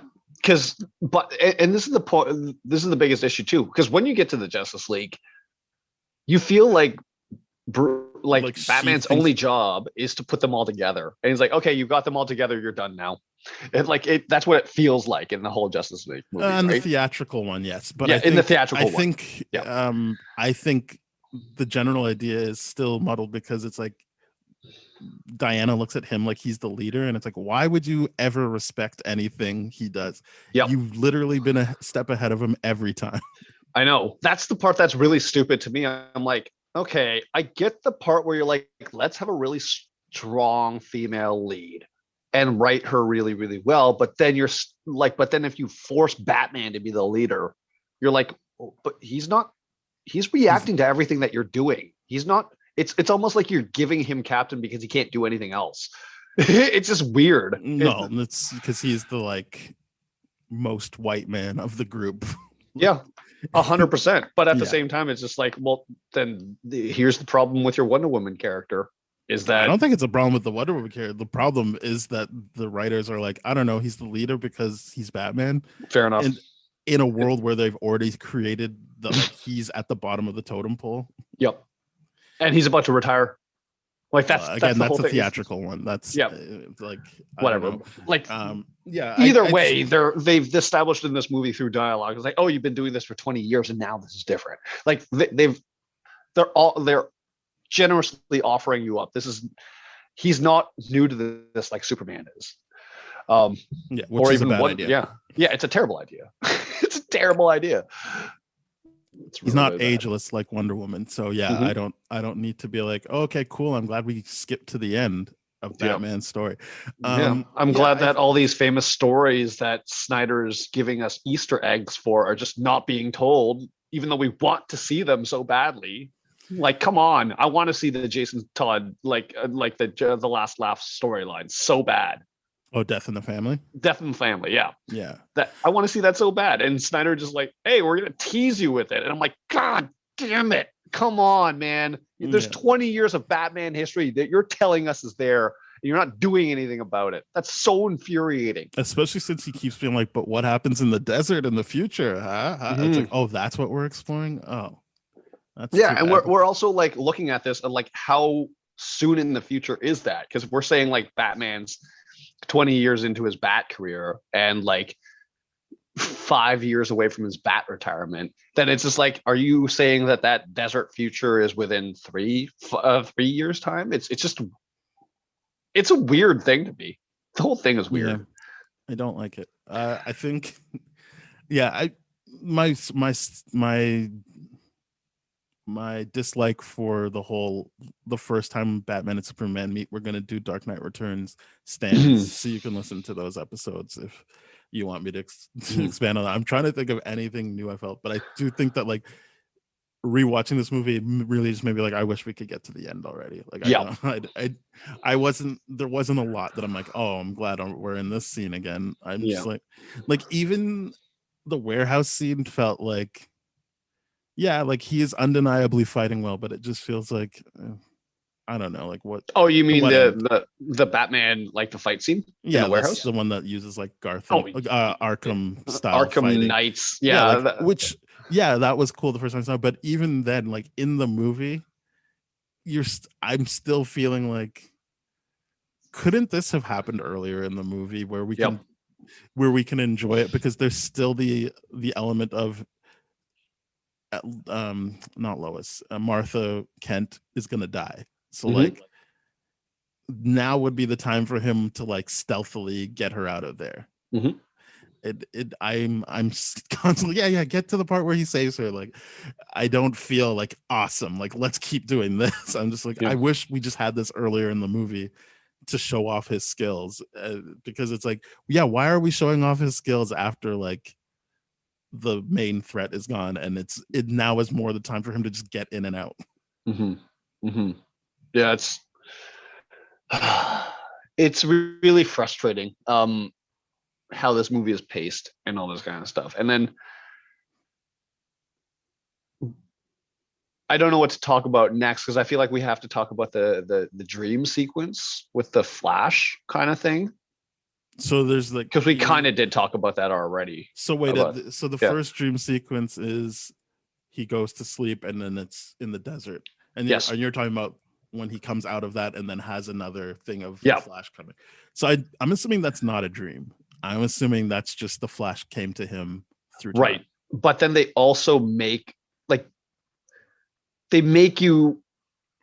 and this is the point. This is the biggest issue too, because when you get to the Justice League, you feel like Like, she Batman's thinks- only job is to put them all together, and he's like, okay, you got them all together, you're done now. And like that's what it feels like in the whole Justice League movies, and the right? theatrical one, yes, but Yeah, I think, in the theatrical one. I think the general idea is still muddled because it's like Diana looks at him like he's the leader, and it's like, why would you ever respect anything he does? Yep. You've literally been a step ahead of him every time. I know. That's the part that's really stupid to me. I'm like, okay, I get the part where you're like, let's have a really strong female lead and write her really, really well. But then but then if you force Batman to be the leader, you're like, oh, but he's not, he's reacting to everything that you're doing. He's not, it's almost like you're giving him captain because he can't do anything else. It's just weird. No, it's because he's the like most white man of the group. Yeah, 100%. But at the Yeah. same time, it's just like, well, then here's the problem with your Wonder Woman character is that I don't think it's a problem with the Wonder Woman character. The problem is that the writers are like, I don't know, he's the leader because he's Batman. fair enough. And in a world where they've already created the he's at the bottom of the totem pole. Yep. And he's about to retire. Like that's Again, the that's whole a thing. theatrical one. That's Yeah. Like I don't Whatever. know. Like Yeah. either I way, they've established in this movie through dialogue. It's like, oh, you've been doing this for 20 years and now this is different. Like they're generously offering you up. He's not new to this like Superman is. yeah, which is a bad idea. Yeah, it's a terrible idea. It's a terrible idea. It's He's really, not really bad. ageless like Wonder Woman. So yeah, Mhm. I don't need to be like, oh, okay, cool. I'm glad we skipped to the end of Yeah. Batman's story. Yeah, I'm glad that all these famous stories that Snyder's giving us Easter eggs for are just not being told, even though we want to see them so badly. Like, come on, I want to see the Jason Todd like the Last Laugh storyline so bad. Oh, Death in the Family. Death in the Family, yeah. Yeah. That I want to see that so bad. And Snyder just like, hey, we're gonna tease you with it. And I'm like, God damn it. Come on, man. There's Yeah. 20 years of Batman history that you're telling us is there, and you're not doing anything about it. That's so infuriating. Especially since he keeps being like, but what happens in the desert in the future? Huh? It's like, oh, that's what we're exploring. Oh, that's Yeah, too and bad. we're also like looking at this and like how soon in the future is that? Because we're saying like Batman's 20 years into his Bat career and like 5 years away from his Bat retirement. Then it's just like, are you saying that desert future is within 3 years time? It's just it's a weird thing to me. The whole thing is weird. Yeah, I don't like it. I think, yeah, my dislike for the first time Batman and Superman meet, we're gonna do Dark Knight Returns stands, so you can listen to those episodes if you want me to expand on that. I'm trying to think of anything new I felt, but I do think that like rewatching this movie really just made me like, I wish we could get to the end already. Like, Yeah. I wasn't, there wasn't a lot that I'm like, oh, I'm glad we're in this scene again. I'm just like even the warehouse scene felt like, yeah, like he is undeniably fighting well, but it just feels like, I don't know, like what. Oh, you mean what end? the Batman like the fight scene? Yeah, in the warehouse. that's the one that uses like Oh, Arkham style Arkham fighting. Knights. Yeah, Yeah, like, which that was cool the first time I saw it, but even then, like in the movie, I'm still feeling like, couldn't this have happened earlier in the movie where we can enjoy it, because there's still the element of not Lois, Martha Kent is gonna die, so like now would be the time for him to like stealthily get her out of there. I'm constantly get to the part where he saves her. Like, I don't feel like awesome, like let's keep doing this. I'm just like, I wish we just had this earlier in the movie to show off his skills, because it's like, why are we showing off his skills after like the main threat is gone, and it now is more the time for him to just get in and out. Yeah, it's really frustrating how this movie is paced and all this kind of stuff. And then I don't know what to talk about next, because I feel like we have to talk about the dream sequence with the Flash kind of thing. So there's like Because we kind of did talk about that already. So wait, about- so the yeah. first dream sequence is he goes to sleep and then it's in the desert, and Yes. you're talking about when he comes out of that and then has another thing of Yeah. Flash coming. So I'm assuming that's not a dream. I'm assuming that's just the Flash came to him through time. Right. But then they also make they make you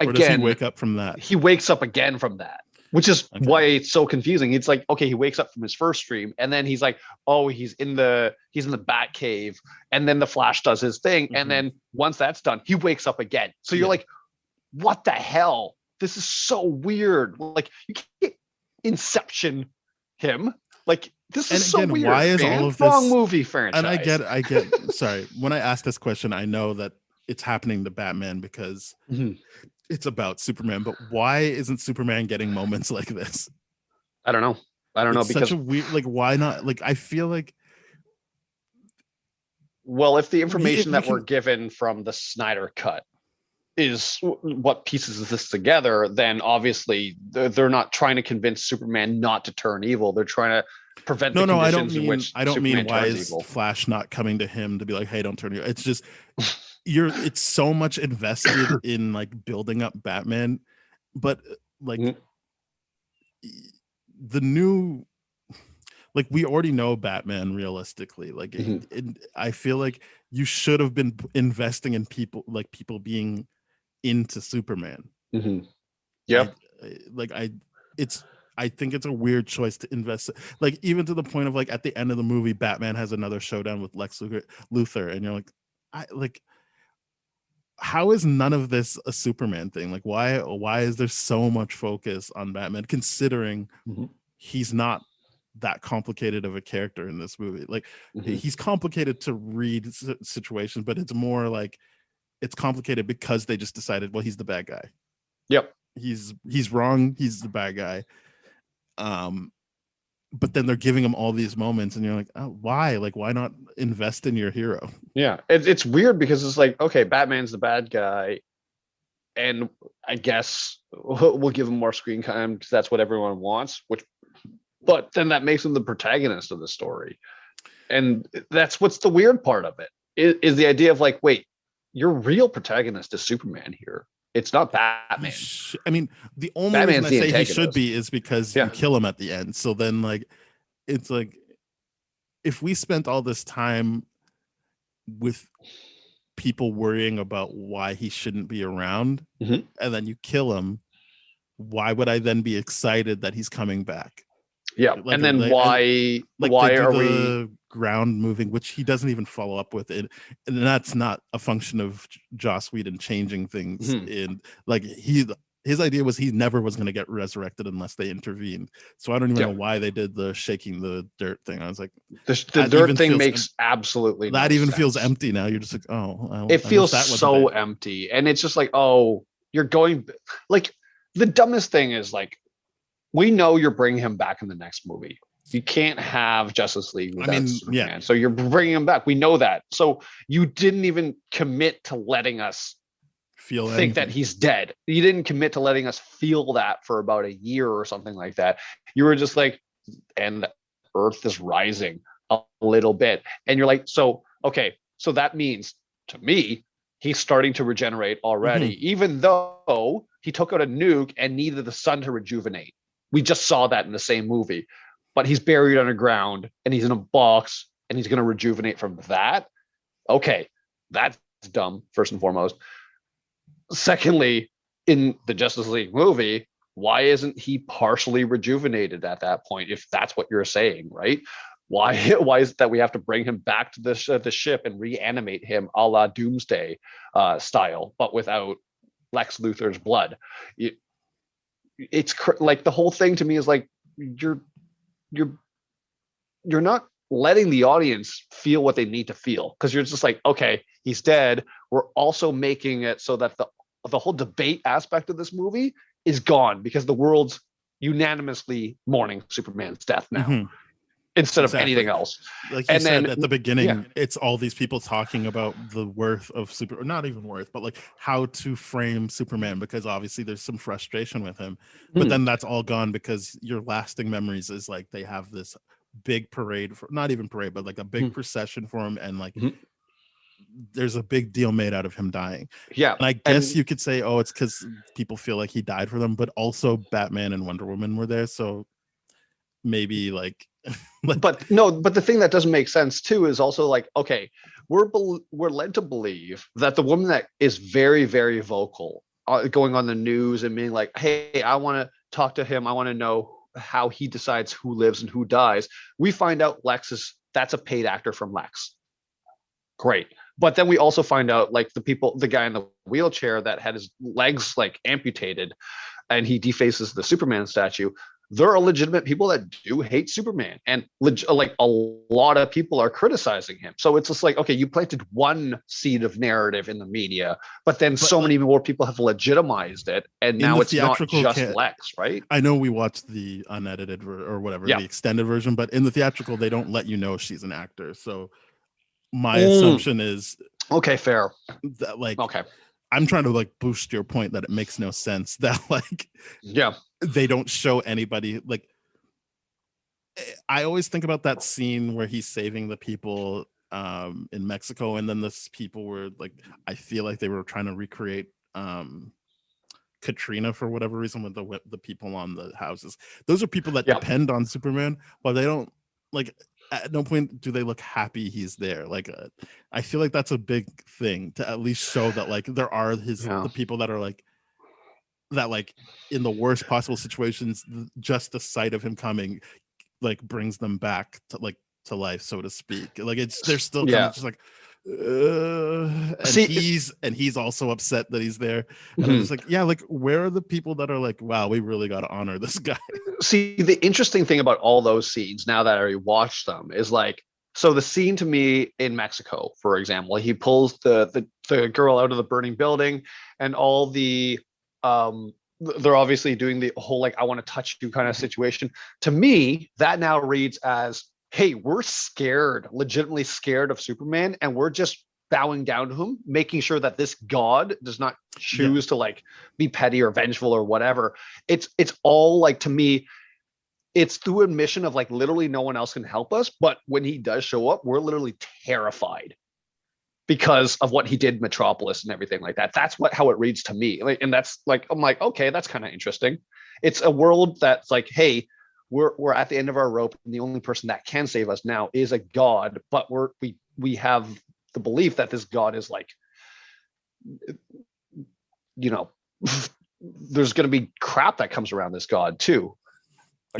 Or does he again. wake up from that? He wakes up again from that, which is Okay. why it's so confusing. It's like, okay, he wakes up from his first dream, and then he's like, oh, he's in the Bat Cave, and then the Flash does his thing, and then once that's done, he wakes up again. So you're like, what the hell? This is so weird. Like, you can't Inception him. Like, this is And again, so weird. why is man. all of Wrong this- movie franchise? And I get. Sorry, when I ask this question, I know that it's happening to Batman because it's about Superman. But why isn't Superman getting moments like this? I don't know. It's Because such a weird. Like, why not? Like, I feel like. Well, if the information we that we're given from the Snyder Cut is what pieces this together, then obviously they're not trying to convince Superman not to turn evil. They're trying to prevent the conditions in which I don't Superman mean why turns is evil. Flash not coming to him to be like, hey, don't turn you. It's just it's so much invested in like building up Batman, but like the new, like, we already know Batman realistically. Like I feel like you should have been investing in people being into Superman. Yeah. I think it's a weird choice to invest, like, even to the point of like at the end of the movie, Batman has another showdown with Lex Luthor, and you're like, how is none of this a Superman thing? Like, why is there so much focus on Batman, considering he's not that complicated of a character in this movie? Like, he's complicated to read situations, but it's more like it's complicated because they just decided, well, he's the bad guy. Yep. He's wrong. He's the bad guy. But then they're giving him all these moments, and you're like, oh, why? Like, why not invest in your hero? Yeah. It's weird because it's like, okay, Batman's the bad guy, and I guess we'll give him more screen time because that's what everyone wants. But then that makes him the protagonist of the story, and that's what's the weird part of it is the idea of like, wait, your real protagonist is Superman here. It's not Batman. I mean, the only Batman's reason I the say he should antagonist. be is because you kill him at the end. So then, like, it's like, if we spent all this time with people worrying about why he shouldn't be around, and then you kill him, why would I then be excited that he's coming back? Yeah, Like, and then why are we ground moving, which he doesn't even follow up with it, and that's not a function of Joss Whedon changing things. In like, his idea was he never was going to get resurrected unless they intervened. So I don't even know why they did the shaking the dirt thing. I was like, the dirt thing makes absolutely that no even sense. feels empty now. You're just like, oh, it feels so empty, and it's just like, oh, you're going like, the dumbest thing is like, we know you're bringing him back in the next movie. You can't have Justice League without Superman. So you're bringing him back. We know that. So you didn't even commit to letting us think that he's dead. You didn't commit to letting us feel that for about a year or something like that. You were just like, and Earth is rising a little bit. And you're like, so, okay, so that means, to me, he's starting to regenerate already, even though he took out a nuke and needed the sun to rejuvenate. We just saw that in the same movie, but he's buried underground and he's in a box and he's going to rejuvenate from that. Okay, that's dumb, first and foremost. Secondly, in the Justice League movie, why isn't he partially rejuvenated at that point, if that's what you're saying, right? Why is it that we have to bring him back to the ship and reanimate him a la Doomsday style, but without Lex Luthor's blood? It's like, the whole thing to me is like, you're not letting the audience feel what they need to feel, because you're just like, okay, he's dead. We're also making it so that the whole debate aspect of this movie is gone because the world's unanimously mourning Superman's death now. instead of Exactly. anything else. Like you And said then at the beginning, yeah. it's all these people talking about the worth of super, or not even worth, but like how to frame Superman, because obviously there's some frustration with him. But then that's all gone because your lasting memories is like they have this big parade for, not even parade, but like a big procession for him, and like there's a big deal made out of him dying. Yeah. And I guess you could say, oh, it's because people feel like he died for them, but also Batman and Wonder Woman were there, so maybe like, but the thing that doesn't make sense too is also like, okay, we're led to believe that the woman that is very, very vocal, going on the news and being like, hey, I want to talk to him, I want to know how he decides who lives and who dies. We find out that's a paid actor from Lex. Great. But then we also find out like the guy in the wheelchair that had his legs like amputated and he defaces the Superman statue. There are legitimate people that do hate Superman, and like a lot of people are criticizing him. So it's just like, okay, you planted one seed of narrative in the media, but then so many more people have legitimized it, and now it's not just Lex, right? I know we watched the unedited or whatever, the extended version, but in the theatrical, they don't let you know she's an actor. So my assumption is okay, fair. That like, okay, I'm trying to like boost your point that it makes no sense that like, they don't show anybody. Like, I always think about that scene where he's saving the people in Mexico, and then this people were like, I feel like they were trying to recreate Katrina for whatever reason with the people on the houses. Those are people that depend on Superman, but they don't like. At no point do they look happy he's there. Like, I feel like that's a big thing to at least show that like there are the people that are like that, like in the worst possible situations, just the sight of him coming like brings them back to life, so to speak. Like they're still kind of just like and he's also upset that he's there, and I'm just like, yeah, like where are the people that are like, wow, we really got to honor this guy? See, the interesting thing about all those scenes, now that I rewatched them, is like, so the scene to me in Mexico, for example, he pulls the girl out of the burning building, and all the they're obviously doing the whole like, I want to touch you kind of situation. To me, that now reads as, hey, we're scared, legitimately scared of Superman, and we're just bowing down to him, making sure that this god does not choose to like be petty or vengeful or whatever. It's all like, to me, it's through admission of like literally no one else can help us, but when he does show up, we're literally terrified because of what he did in Metropolis and everything like that. That's how it reads to me. Like, and that's like, I'm like, okay, that's kind of interesting. It's a world that's like, hey, we're at the end of our rope, and the only person that can save us now is a god, but we have the belief that this god is like, you know, there's going to be crap that comes around this god too.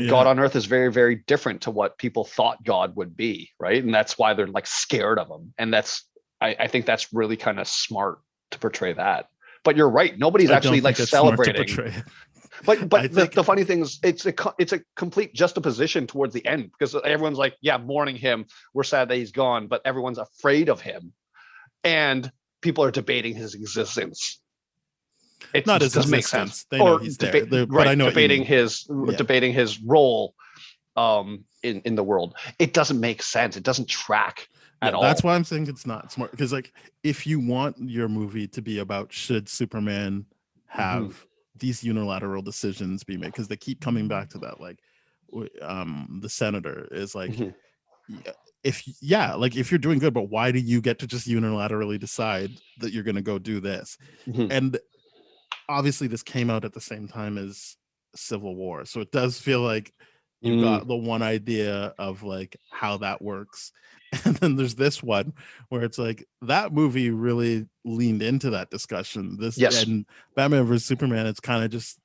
God on Earth is very, very different to what people thought God would be, right? And that's why they're like scared of him. And that's, I think that's really kind of smart to portray that. But you're right, nobody's actually like celebrating. But the funny thing is, it's a complete juxtaposition towards the end, because everyone's like, yeah, mourning him, we're sad that he's gone, but everyone's afraid of him, and people are debating his existence. It not doesn't make sense. They know he's there. But I know debating his role in the world. It doesn't make sense. It doesn't track at all. That's why I'm saying it's not smart, because like, if you want your movie to be about should Superman have these unilateral decisions be made, because they keep coming back to that, like the senator is like, if you're doing good, but why do you get to just unilaterally decide that you're going to go do this? And obviously this came out at the same time as Civil War, so it does feel like you got the one idea of like how that works, and then there's this one where it's like that movie really leaned into that discussion. And Batman vs Superman, it's kind of just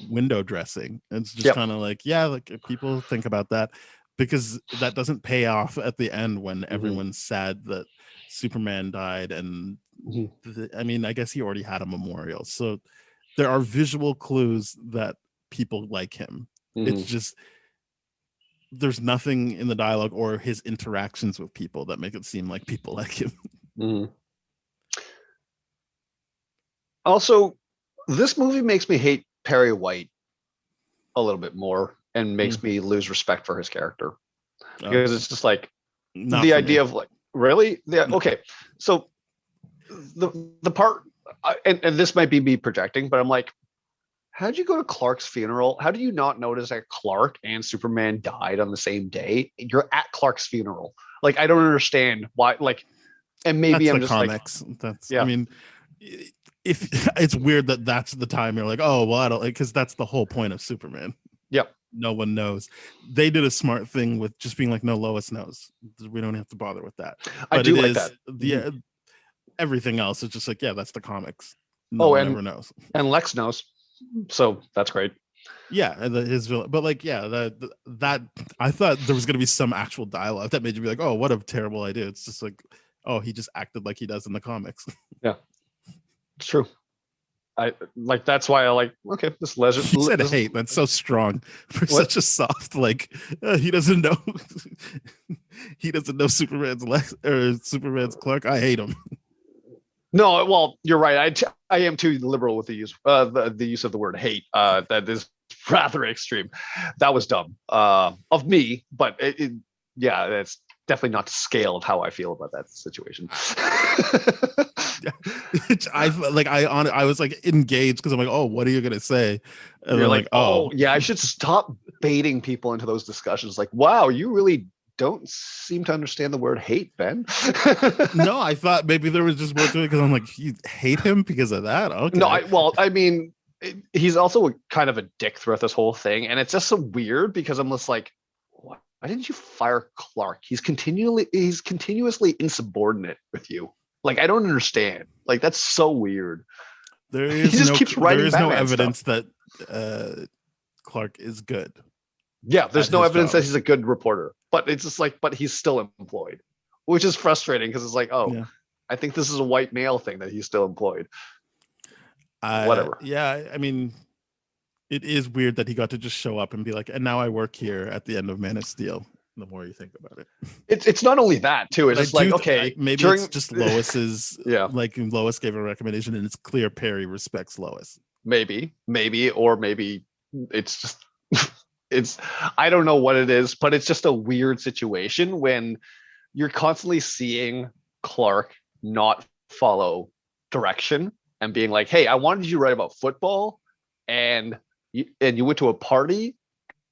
window dressing. It's just kind of like, like if people think about that, because that doesn't pay off at the end when everyone's sad that Superman died. And I mean, I guess he already had a memorial, so there are visual clues that people like him. It's just there's nothing in the dialogue or his interactions with people that make it seem like people like him. Also, this movie makes me hate Perry White a little bit more, and makes me lose respect for his character. because it's just like Not the for idea me. of like, really? Yeah. No. Okay. So the part, and this might be me projecting, but I'm like, how did you go to Clark's funeral? How do you not notice that Clark and Superman died on the same day? You're at Clark's funeral. Like, I don't understand why. Like, and maybe That's I'm the just like, comics. That's I yeah, mean, if it's weird that that's the time you're like, oh well, I don't, because that's the whole point of Superman. yep. No one knows. They did a smart thing with just being like, no, Lois knows. We don't have to bother with that. I But do it like is that. the everything else is just like, yeah, that's the comics. No Oh, one ever knows. and Lex knows, so that's great. Yeah, and his villain, but like, yeah, that I thought there was gonna be some actual dialogue that made you be like, oh, what a terrible idea. It's just like, oh, he just acted like he does in the comics. Yeah, it's true. I like, that's why I like, okay, this legend. You said this, hate. That's so strong for What? such a soft, like, he doesn't know. He doesn't know Superman's Lex or Superman's Clark. I hate him. No, well, you're right. I am too liberal with the use the use of the word hate. That is rather extreme. That was dumb of me, but yeah, that's definitely not to scale of how I feel about that situation. I was like engaged because I'm like, oh, what are you gonna say? And You're I'm like, oh, oh yeah, I should stop baiting people into those discussions. Like, wow, you really don't seem to understand the word hate, Ben. no, I thought maybe there was just more to it because I'm like, you hate him because of that. Okay. No, I mean, he's also kind of a dick throughout this whole thing, and it's just so weird because I'm just like, why didn't you fire Clark? He's continuously insubordinate with you. Like, I don't understand. Like, that's so weird. There He is just no keeps writing there is no Batman evidence stuff. that Clark is good. Yeah, there's at no his evidence job. that he's a good reporter, but it's just like, but he's still employed, which is frustrating because it's like, oh, Yeah. I think this is a white male thing that he's still employed. Whatever. Yeah, I mean, it is weird that he got to just show up and be like, and now I work here at the end of Man of Steel. The more you think about it, It's not only that too. It's but just like, okay, maybe during it's just Lois's. yeah, like Lois gave a recommendation, and it's clear Perry respects Lois. maybe, or maybe it's just it's, I don't know what it is, but it's just a weird situation when you're constantly seeing Clark not follow direction and being like, hey, I wanted you to write about football, and you went to a party,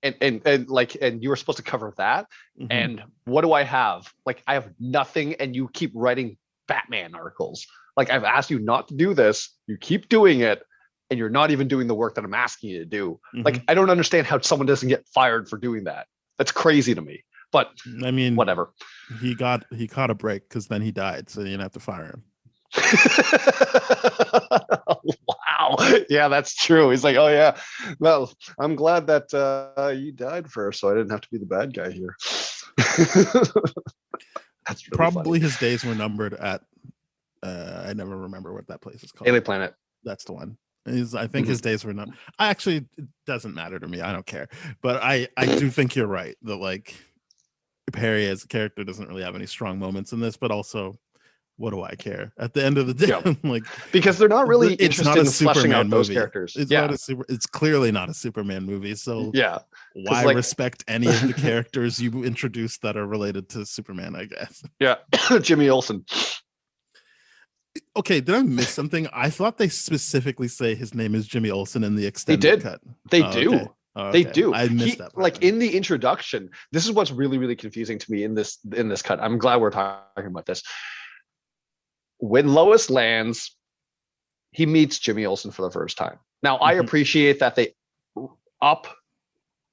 and like, and you were supposed to cover that, Mhm. and what do I have? Like, I have nothing, and you keep writing Batman articles. Like, I've asked you not to do this, you keep doing it, and you're not even doing the work that I'm asking you to do. Like, I don't understand how someone doesn't get fired for doing that. That's crazy to me. But I mean, whatever. He caught a break because then he died, so you didn't have to fire him. Wow. Yeah, that's true. He's like, oh yeah, well, I'm glad that you died first, so I didn't have to be the bad guy here. That's really Probably funny. his days were numbered at I never remember what that place is called. Alien Planet. That's the one. I think his days were not. I actually, it doesn't matter to me. I don't care. But I do think you're right that like Perry as a character doesn't really have any strong moments in this, but also, what do I care? At the end of the day, Yeah. like, Because they're not really it's interested not a in fleshing Superman out those movie. characters. It's Yeah. not a super. It's clearly not a Superman movie. So Yeah. why like- respect any of the characters you introduced that are related to Superman? I guess. Yeah. Jimmy Olsen. Okay, did I miss something? I thought they specifically say his name is Jimmy Olsen in the extended did. cut. They Oh, do. okay. Oh, They okay. do. I missed that part like then. in the introduction. This is what's really, really confusing to me in this cut. I'm glad we're talking about this. When Lois lands, he meets Jimmy Olsen for the first time. Now, I Mhm. appreciate that they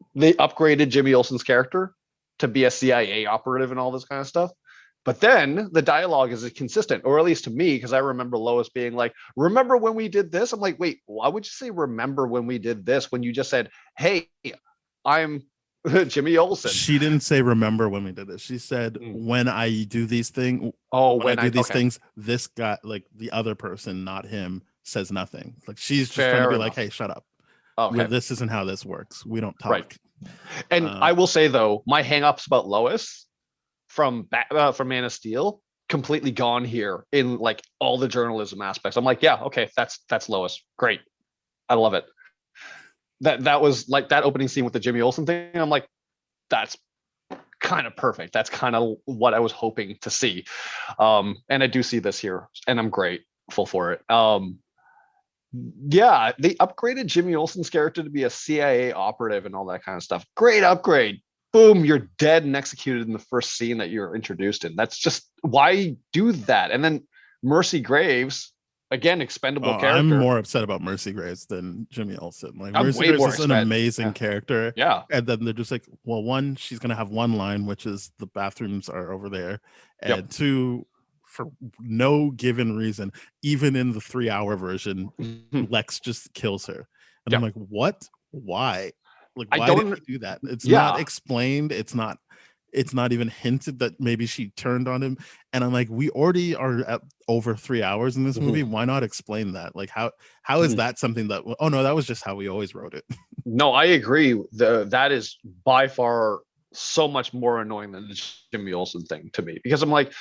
upgraded Jimmy Olsen's character to be a CIA operative and all this kind of stuff. But then the dialogue is consistent, or at least to me, because I remember Lois being like, remember when we did this? I'm like, wait, why would you say remember when we did this when you just said, hey, I'm Jimmy Olsen? She didn't say remember when we did this. She said when I do these things. Oh, when I do these okay. things, this guy, like the other person, not him, says nothing. Like she's just Fair trying to be enough. like, hey, shut up. Okay. Well, this isn't how this works. We don't talk. Right. And I will say though, my hangups about Lois from Man of Steel completely gone here in like all the journalism aspects. I'm like, yeah, okay, that's Lois. Great. I love it. That was like that opening scene with the Jimmy Olsen thing. I'm like, that's kind of perfect. That's kind of what I was hoping to see. And I do see this here, and I'm grateful for it. Yeah, they upgraded Jimmy Olsen's character to be a CIA operative and all that kind of stuff. Great upgrade. Boom, you're dead and executed in the first scene that you're introduced in. That's just why do that. And then Mercy Graves, again, expendable character. I'm more upset about Mercy Graves than Jimmy Olsen. Like I'm Mercy way Graves more is an upset. amazing character. Yeah. And then they're just like, well, one, she's gonna have one line, which is the bathrooms are over there. And Yep. two, for no given reason, even in the 3-hour version, Lex just kills her. And I'm Yep. like, what? Why? Like, I why don't- did he do that? It's Yeah. not explained. It's not even hinted that maybe she turned on him. And I'm like, we already are at over 3 hours in this Mhm. movie. Why not explain that? Like, how is Mhm. that something that, oh no, that was just how we always wrote it. No, I agree. That is by far so much more annoying than the Jimmy Olsen thing to me, because I'm like,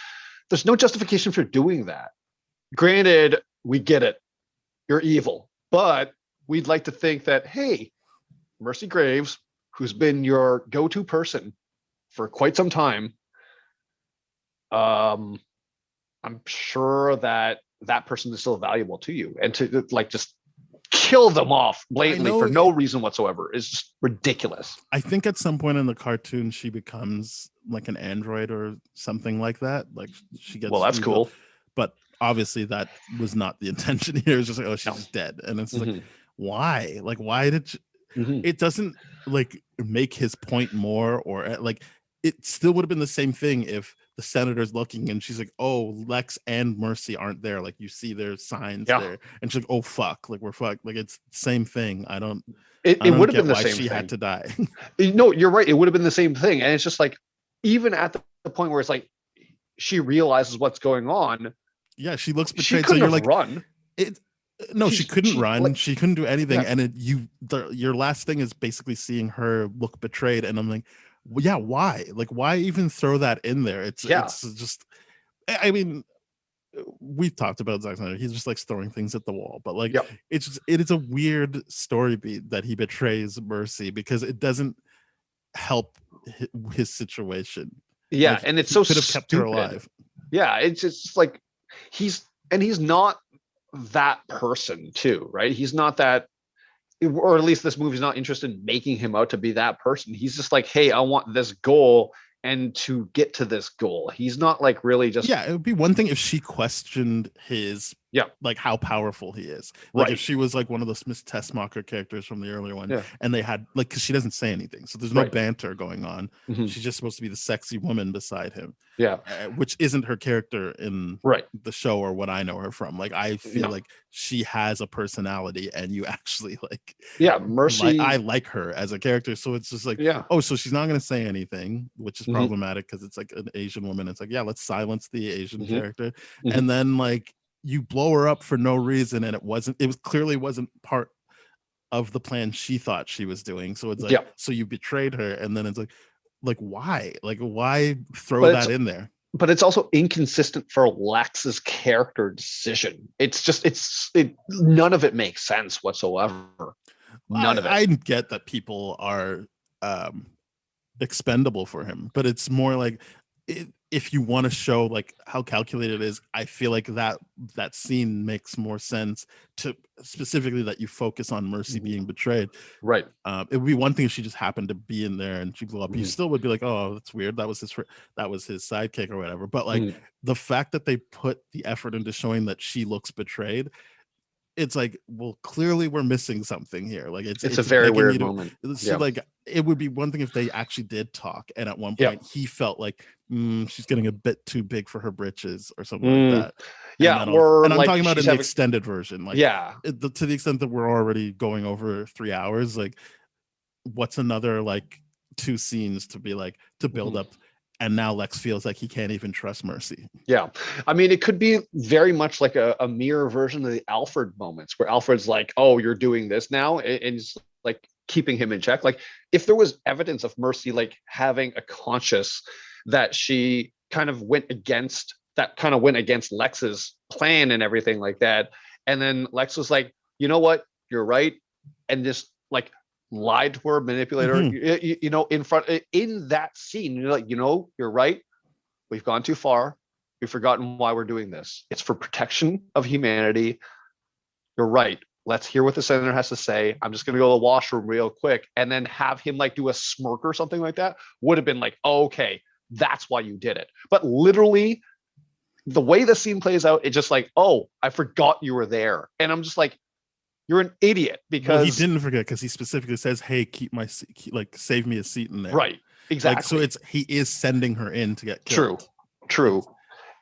there's no justification for doing that. Granted, we get it. You're evil, but we'd like to think that, hey, Mercy Graves, who's been your go-to person for quite some time, I'm sure that that person is still valuable to you, and to like just kill them off blatantly for no reason whatsoever is just ridiculous. I think at some point in the cartoon she becomes like an android or something like that. Like she gets, well, that's cool, but obviously that was not the intention here. It's just like, oh, she's just dead, and it's like, why? Like, why did you... It doesn't like make his point more, or like it still would have been the same thing if the senator's looking and she's like, oh, Lex and Mercy aren't there. Like you see their signs there, and she's like, oh fuck, like we're fucked. Like it's the same thing. It would have been the why same she thing. had to die. No, you're right. It would have been the same thing. And it's just like, even at the point where it's like she realizes what's going on. Yeah, she looks betrayed. She couldn't so you're have like, run. No, she couldn't run. Like, she couldn't do anything. Yeah. And your last thing is basically seeing her look betrayed. And I'm like, well, yeah, why? Like, why even throw that in there? It's just, I mean, we've talked about Zack Snyder. He's just like throwing things at the wall. But like, it is a weird story beat that he betrays Mercy because it doesn't help his situation. Yeah, like, and it's so could have kept her alive. Yeah, it's just like he's not that person too, right? He's not that, or at least this movie's not interested in making him out to be that person. He's just like, hey, I want this goal, and to get to this goal, he's not like really just... Yeah, it would be one thing if she questioned his like how powerful he is. Like if she was like one of those Miss Tessmacher characters from the earlier one, and they had like, because she doesn't say anything, so there's no banter going on. She's just supposed to be the sexy woman beside him, which isn't her character in the show or what I know her from. Like I feel like she has a personality, and you actually like Mercy, I like her as a character, so it's just like, oh, so she's not going to say anything, which is problematic because it's like an Asian woman. It's like, yeah, let's silence the Asian character, and then like you blow her up for no reason, and it clearly wasn't part of the plan she thought she was doing. So it's like, so you betrayed her, and then it's like why throw that in there? But it's also inconsistent for Lex's character decision. It's just none of it makes sense whatsoever. None of it. I get that people are expendable for him, but it's more like, if you want to show like how calculated it is, I feel like that scene makes more sense, to specifically that you focus on Mercy being betrayed. Right. It would be one thing if she just happened to be in there and she blew up. You still would be like, oh, that's weird. That was his sidekick or whatever. But like the fact that they put the effort into showing that she looks betrayed, it's like, well, clearly we're missing something here. Like it's a very weird moment. So like it would be one thing if they actually did talk, and at one point he felt like she's getting a bit too big for her britches or something like that. And I'm like talking about in the extended version. Like to the extent that we're already going over 3 hours, like what's another like 2 scenes to be like to build up. And now Lex feels like he can't even trust Mercy. Yeah. I mean, it could be very much like a mirror version of the Alfred moments, where Alfred's like, oh, you're doing this now. And it's like keeping him in check. Like if there was evidence of Mercy like having a conscience that she kind of went against Lex's plan and everything like that. And then Lex was like, you know what? You're right. And just like lied to her, manipulated her, you know, in that scene. You're like, you know, you're right. We've gone too far. We've forgotten why we're doing this. It's for protection of humanity. You're right. Let's hear what the senator has to say. I'm just going to go to the washroom real quick, and then have him like do a smirk or something like that would have been like, oh, okay, that's why you did it. But literally, the way the scene plays out, it's just like, oh, I forgot you were there. And I'm just like, you're an idiot, because well, he didn't forget, because he specifically says, hey, keep my seat, like save me a seat in there. right. Exactly. Like, so he is sending her in to get killed. True.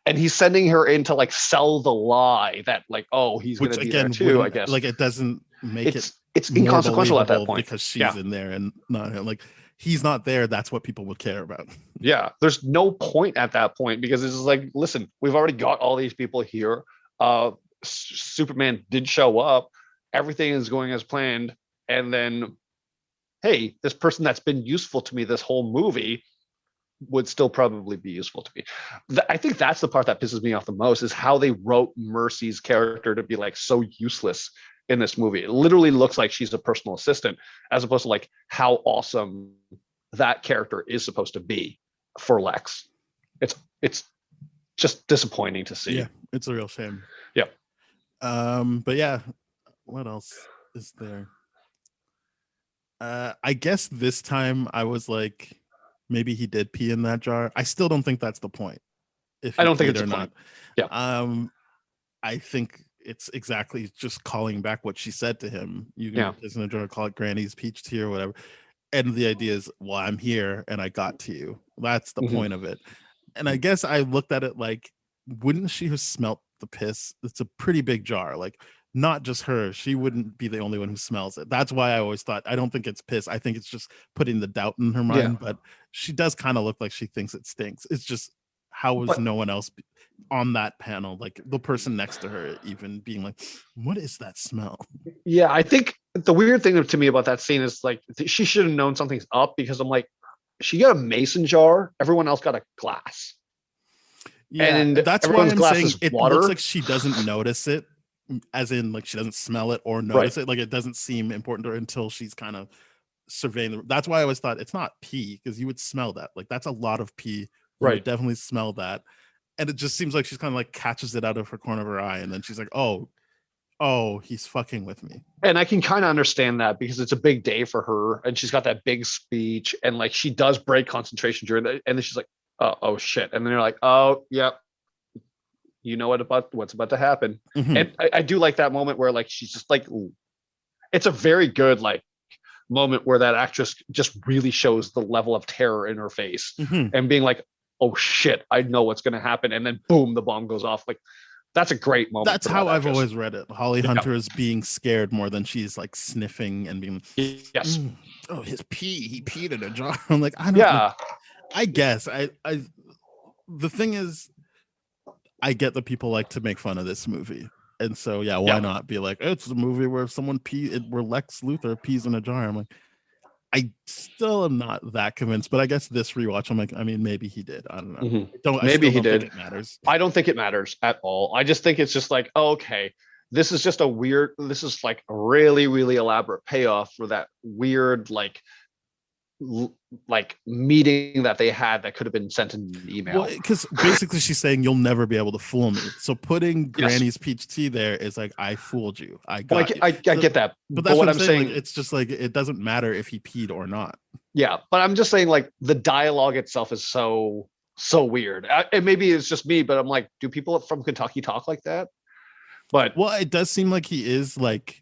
And he's sending her in to like sell the lie that like, oh, he's going to be there too, I guess. Like, it doesn't make it's inconsequential at that point because she's in there and not him. Like, he's not there. That's what people would care about. Yeah. There's no point at that point, because it's just like, listen, we've already got all these people here. Superman did show up. Everything is going as planned. And then, hey, this person that's been useful to me this whole movie would still probably be useful to me. I think that's the part that pisses me off the most, is how they wrote Mercy's character to be like so useless in this movie. It literally looks like she's a personal assistant, as opposed to like how awesome that character is supposed to be for Lex. It's just disappointing to see. Yeah, it's a real shame. Yeah. But yeah, what else is there? I guess this time I was like, maybe he did pee in that jar. I still don't think that's the point. I don't think it's a point. Yeah. I think it's exactly just calling back what she said to him. You can piss in a jar, call it Granny's peach tea or whatever. And the idea is, well, I'm here and I got to you. That's the point of it. And I guess I looked at it like, wouldn't she have smelt the piss? It's a pretty big jar. Like, not just her. She wouldn't be the only one who smells it. That's why I always thought, I don't think it's piss. I think it's just putting the doubt in her mind. But she does kind of look like she thinks it stinks. It's just, how was no one else on that panel, like the person next to her, even being like, what is that smell? Yeah, I think the weird thing to me about that scene is like, she should have known something's up, because I'm like, she got a mason jar, everyone else got a glass. Yeah, and that's why I'm saying it water. Looks like she doesn't notice it, as in like she doesn't smell it or notice it. Like, it doesn't seem important to her until she's kind of surveying the. That's why I always thought it's not pee, because you would smell that. Like, that's a lot of pee. You would definitely smell that. And it just seems like she's kind of like catches it out of her corner of her eye, and then she's like, oh, he's fucking with me. And I can kind of understand that, because it's a big day for her, and she's got that big speech, and like she does break concentration during that, and then she's like, oh shit, and then you're like, oh yep, you know what's about to happen. And I do like that moment where like she's just like, it's a very good like moment where that actress just really shows the level of terror in her face, and being like, oh shit, I know what's going to happen, and then boom, the bomb goes off. Like, that's a great moment. That's how I've always read it. Holly Hunter is being scared more than she's like sniffing and being yes. Oh, his pee, he peed in a jar. I'm like, I don't know. I guess I the thing is, I get that people like to make fun of this movie, and so why not be like, it's a movie where someone where Lex Luthor pees in a jar. I'm like, I still am not that convinced, but I guess this rewatch, I'm like, I mean, maybe he did. I don't know. Maybe he did. Think it matters. I don't think it matters at all. I just think it's just like, oh, okay, this is just this is like a really, really elaborate payoff for that weird like meeting that they had that could have been sent in an email. Well, because basically she's saying you'll never be able to fool me. So putting Granny's peach tea there is like, I fooled you. I got you. I get that. But that's what I'm saying. Like, it's just like, it doesn't matter if he peed or not. Yeah, but I'm just saying like the dialogue itself is so weird. And maybe it's just me, but I'm like, do people from Kentucky talk like that? But well, it does seem like he is like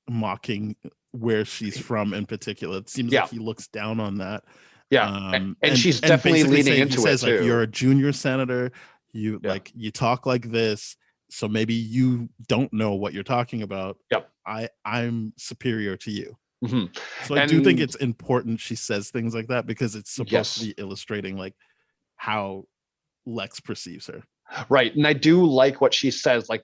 mocking where she's from in particular. It seems like he looks down on that. And she's definitely leaning into it too. Like, you're a junior senator, you like, you talk like this, so maybe you don't know what you're talking about. I'm superior to you. So I do think it's important she says things like that, because it's supposed to be illustrating like how Lex perceives her. Right. And I do like what she says. Like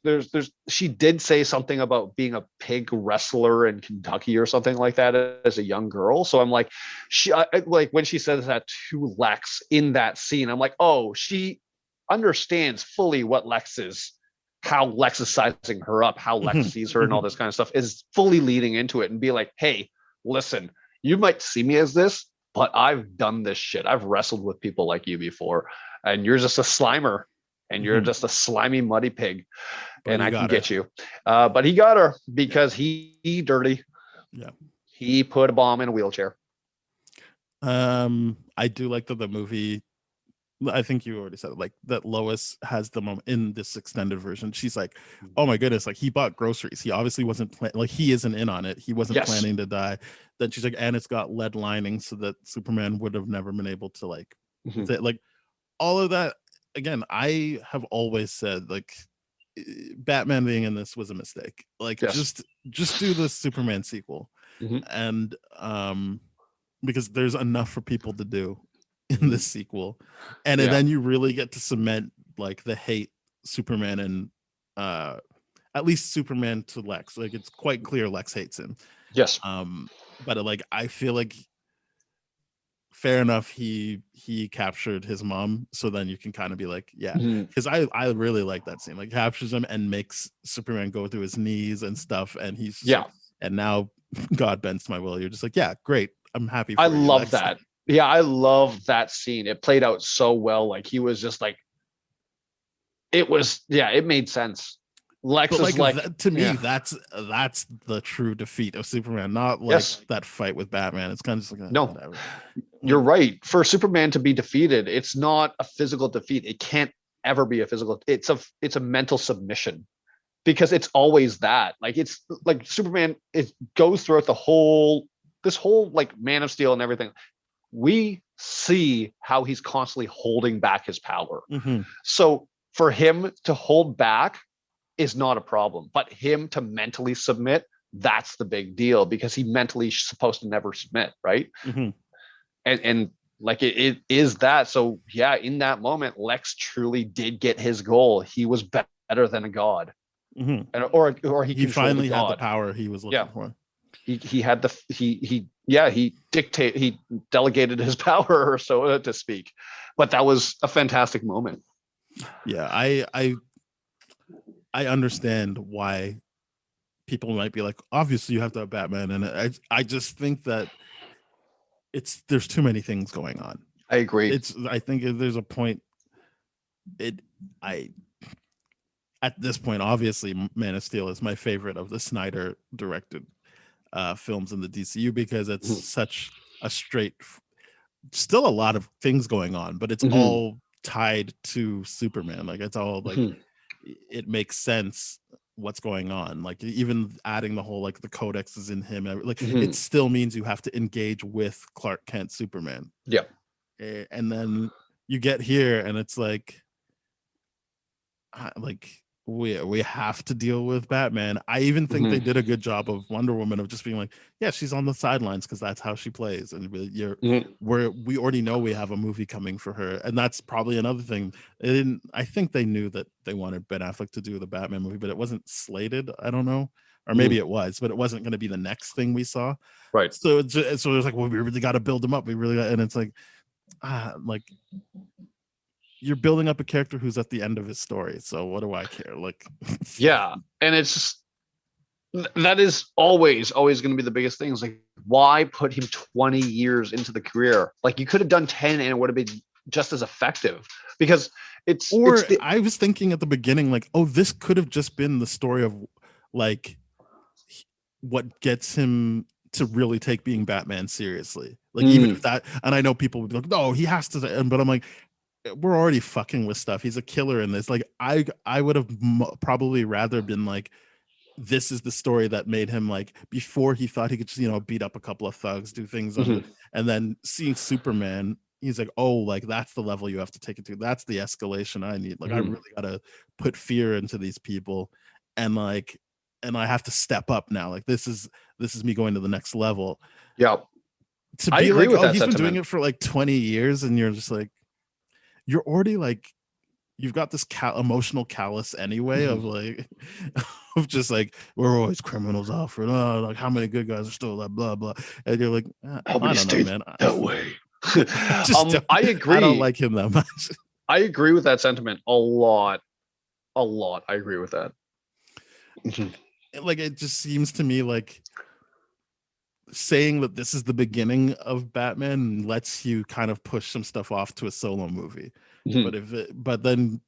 she did say something about being a pig wrestler in Kentucky or something like that as a young girl. So I'm like, like when she says that to Lex in that scene, I'm like, oh, she understands fully what Lex is, how Lex is sizing her up, how Lex sees her and all this kind of stuff, is fully leading into it and be like, hey, listen, you might see me as this, but I've done this shit. I've wrestled with people like you before, and you're just a slimer, and you're Mhm. just a slimy, muddy pig, But and he I can got her. get you. But he got her because he dirty. Yeah. He put a bomb in a wheelchair. I do like that the movie. I think you already said it, like that Lois has the moment in this extended version. She's like, "Oh my goodness!" Like he bought groceries. He obviously wasn't like he isn't in on it. He wasn't Yes. planning to die. Then she's like, and it's got lead lining so that Superman would have never been able to like, Mhm. like all of that. Again, I have always said like, Batman being in this was a mistake. Like Yes. just do the Superman sequel, Mhm. and because there's enough for people to do in this sequel, and Yeah. then you really get to cement like the hate Superman and at least Superman to Lex. Like it's quite clear Lex hates him. Yes. But like I feel like fair enough he captured his mom, so then you can kind of be like, yeah, Mhm. because I really like that scene, like captures him and makes Superman go through his knees and stuff, and he's just Yeah. like, and now God bends to my will. You're just like, yeah, great, I'm happy for I you, love Lex. that. Yeah, I love that scene. It played out so well. Like he was just like, it was. Yeah, it made sense. Lex But is like like, to me, yeah. that's the true defeat of Superman, not like Yes. that fight with Batman. It's kind of just like No. whatever. You're Like, right. For Superman to be defeated, it's not a physical defeat. It can't ever be a physical. It's a mental submission because it's always that. Like it's like Superman. It goes throughout the whole this whole like Man of Steel and everything. We see how he's constantly holding back his power. mhm, So for him to hold back is not a problem, but him to mentally submit, that's the big deal because he mentally is supposed to never submit, right? mhm. And like it is that. So yeah, in that moment, Lex truly did get his goal. He was better than a god, Mhm. and or he He controlled a finally had the god. power he was Yeah, looking for. he had the he delegated his power, or so to speak. But that was a fantastic moment. Yeah, I understand why people might be like, obviously you have to have Batman, and I just think that there's too many things going on. I agree. I think there's a point. It I At this point, obviously, Man of Steel is my favorite of the Snyder directed films in the DCU because it's Mhm. such a still a lot of things going on, but it's Mhm. all tied to Superman. Like it's all like Mhm. it makes sense what's going on. Like even adding the whole like the codex is in him. Like it Mhm. still means you have to engage with Clark Kent Superman. Yeah. And then you get here and it's like we have to deal with Batman. I even think they Mhm. did a good job of Wonder Woman of just being like, yeah, she's on the sidelines because that's how she plays, and Mhm. we already know we have a movie coming for her, and that's probably another thing. They didn't. I think they knew that they wanted Ben Affleck to do the Batman movie, but it wasn't slated. I don't know, or maybe Mhm. it was, but it wasn't going to be the next thing we saw. Right. So so it was like, well, we really got to build him up. We really got, and it's like you're building up a character who's at the end of his story. So what do I care? Like, Yeah, and it's just, that is always going to be the biggest thing. Is like, why put him 20 years into the career? Like you could have done 10 and it would have been just as effective because or it's the I was thinking at the beginning, like, oh, this could have just been the story of like what gets him to really take being Batman seriously. Like, even if that, and I know people would be like, no, he has to, but I'm like, we're already fucking with stuff. He's a killer in this. Like, I would have probably rather been like, this is the story that made him like before he thought he could just beat up a couple of thugs, do things on, and then seeing Superman, he's like, oh, like that's the level you have to take it to. That's the escalation I need. Like I really gotta put fear into these people, and like, and I have to step up now. Like this is me going to the next level. yeah. To I be agree like, with oh, that he's been doing sentiment. it for like 20 years, and you're just like, you're already like you've got this emotional callus anyway of like of just like we're always criminals Alfred, like how many good guys are still like blah blah, and you're like How I many don't know, stay man. that way? I I don't agree. like him that much. I agree with that sentiment a lot. A lot. I agree with that. Like it just seems to me like saying that this is the beginning of Batman lets you kind of push some stuff off to a solo movie. Mhm. But then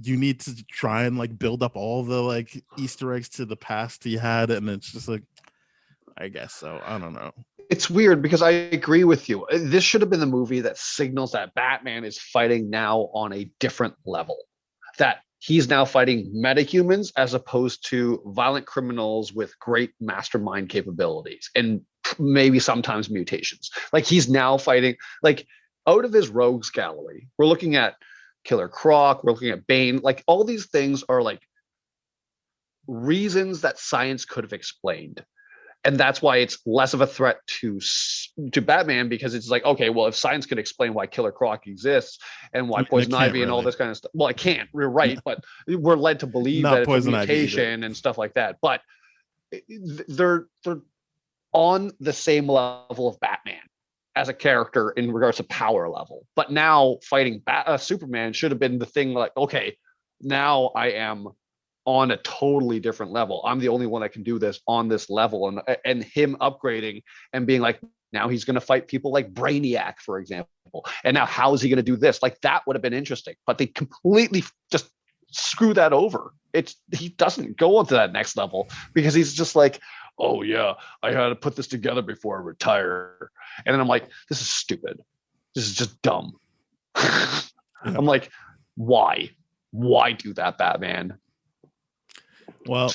you need to try and like build up all the like Easter eggs to the past he had, and it's just like, I guess so. I don't know. It's weird because I agree with you. This should have been the movie that signals that Batman is fighting now on a different level. That he's now fighting metahumans as opposed to violent criminals with great mastermind capabilities and maybe sometimes mutations. Like he's now fighting like out of his rogues gallery. We're looking at Killer Croc, we're looking at Bane. Like all these things are like reasons that science could have explained, and that's why it's less of a threat to Batman, because it's like, okay, well, if science can explain why Killer Croc exists and why I mean, Poison Ivy and all really. this kind of stuff, well, it can't. We're right, but we're led to believe Not that it's Poison a Ivy either. mutation and stuff like that. But they're on the same level of Batman as a character in regards to power level. But now fighting Superman should have been the thing. Like, okay, now I am on a totally different level. I'm the only one that can do this on this level, and him upgrading and being like, now he's going to fight people like Brainiac, for example. And now how is he going to do this? Like that would have been interesting, but they completely just screw that over. He doesn't go on to that next level because he's just like, oh yeah, I had to put this together before I retire. And then I'm like, this is stupid. This is just dumb. I'm like, why? Why do that, Batman? Well,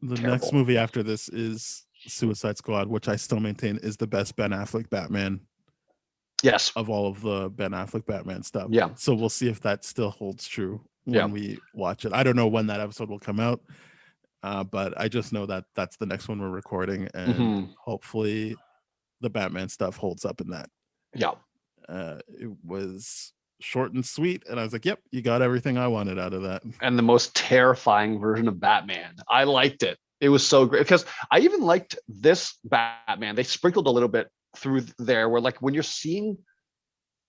the Terrible. next movie after this is Suicide Squad, which I still maintain is the best Ben Affleck Batman. Yes. Of all of the Ben Affleck Batman stuff. Yeah. So we'll see if that still holds true when we watch it. I don't know when that episode will come out, but I just know that that's the next one we're recording, and hopefully the Batman stuff holds up in that. Yeah. It was short and sweet, and I was like, yep, you got everything I wanted out of that. And the most terrifying version of Batman. I liked it. It was so great because I even liked this Batman. They sprinkled a little bit through there where like when you're seeing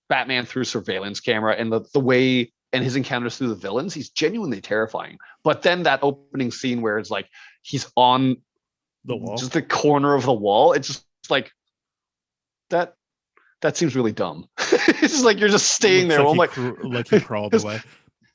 Batman through surveillance camera and the way and his encounters through the villains, he's genuinely terrifying. But then that opening scene where it's like he's on the wall, just the corner of the wall, it's just like that seems really dumb. It's just like you're just staying there. Like like he crawled away.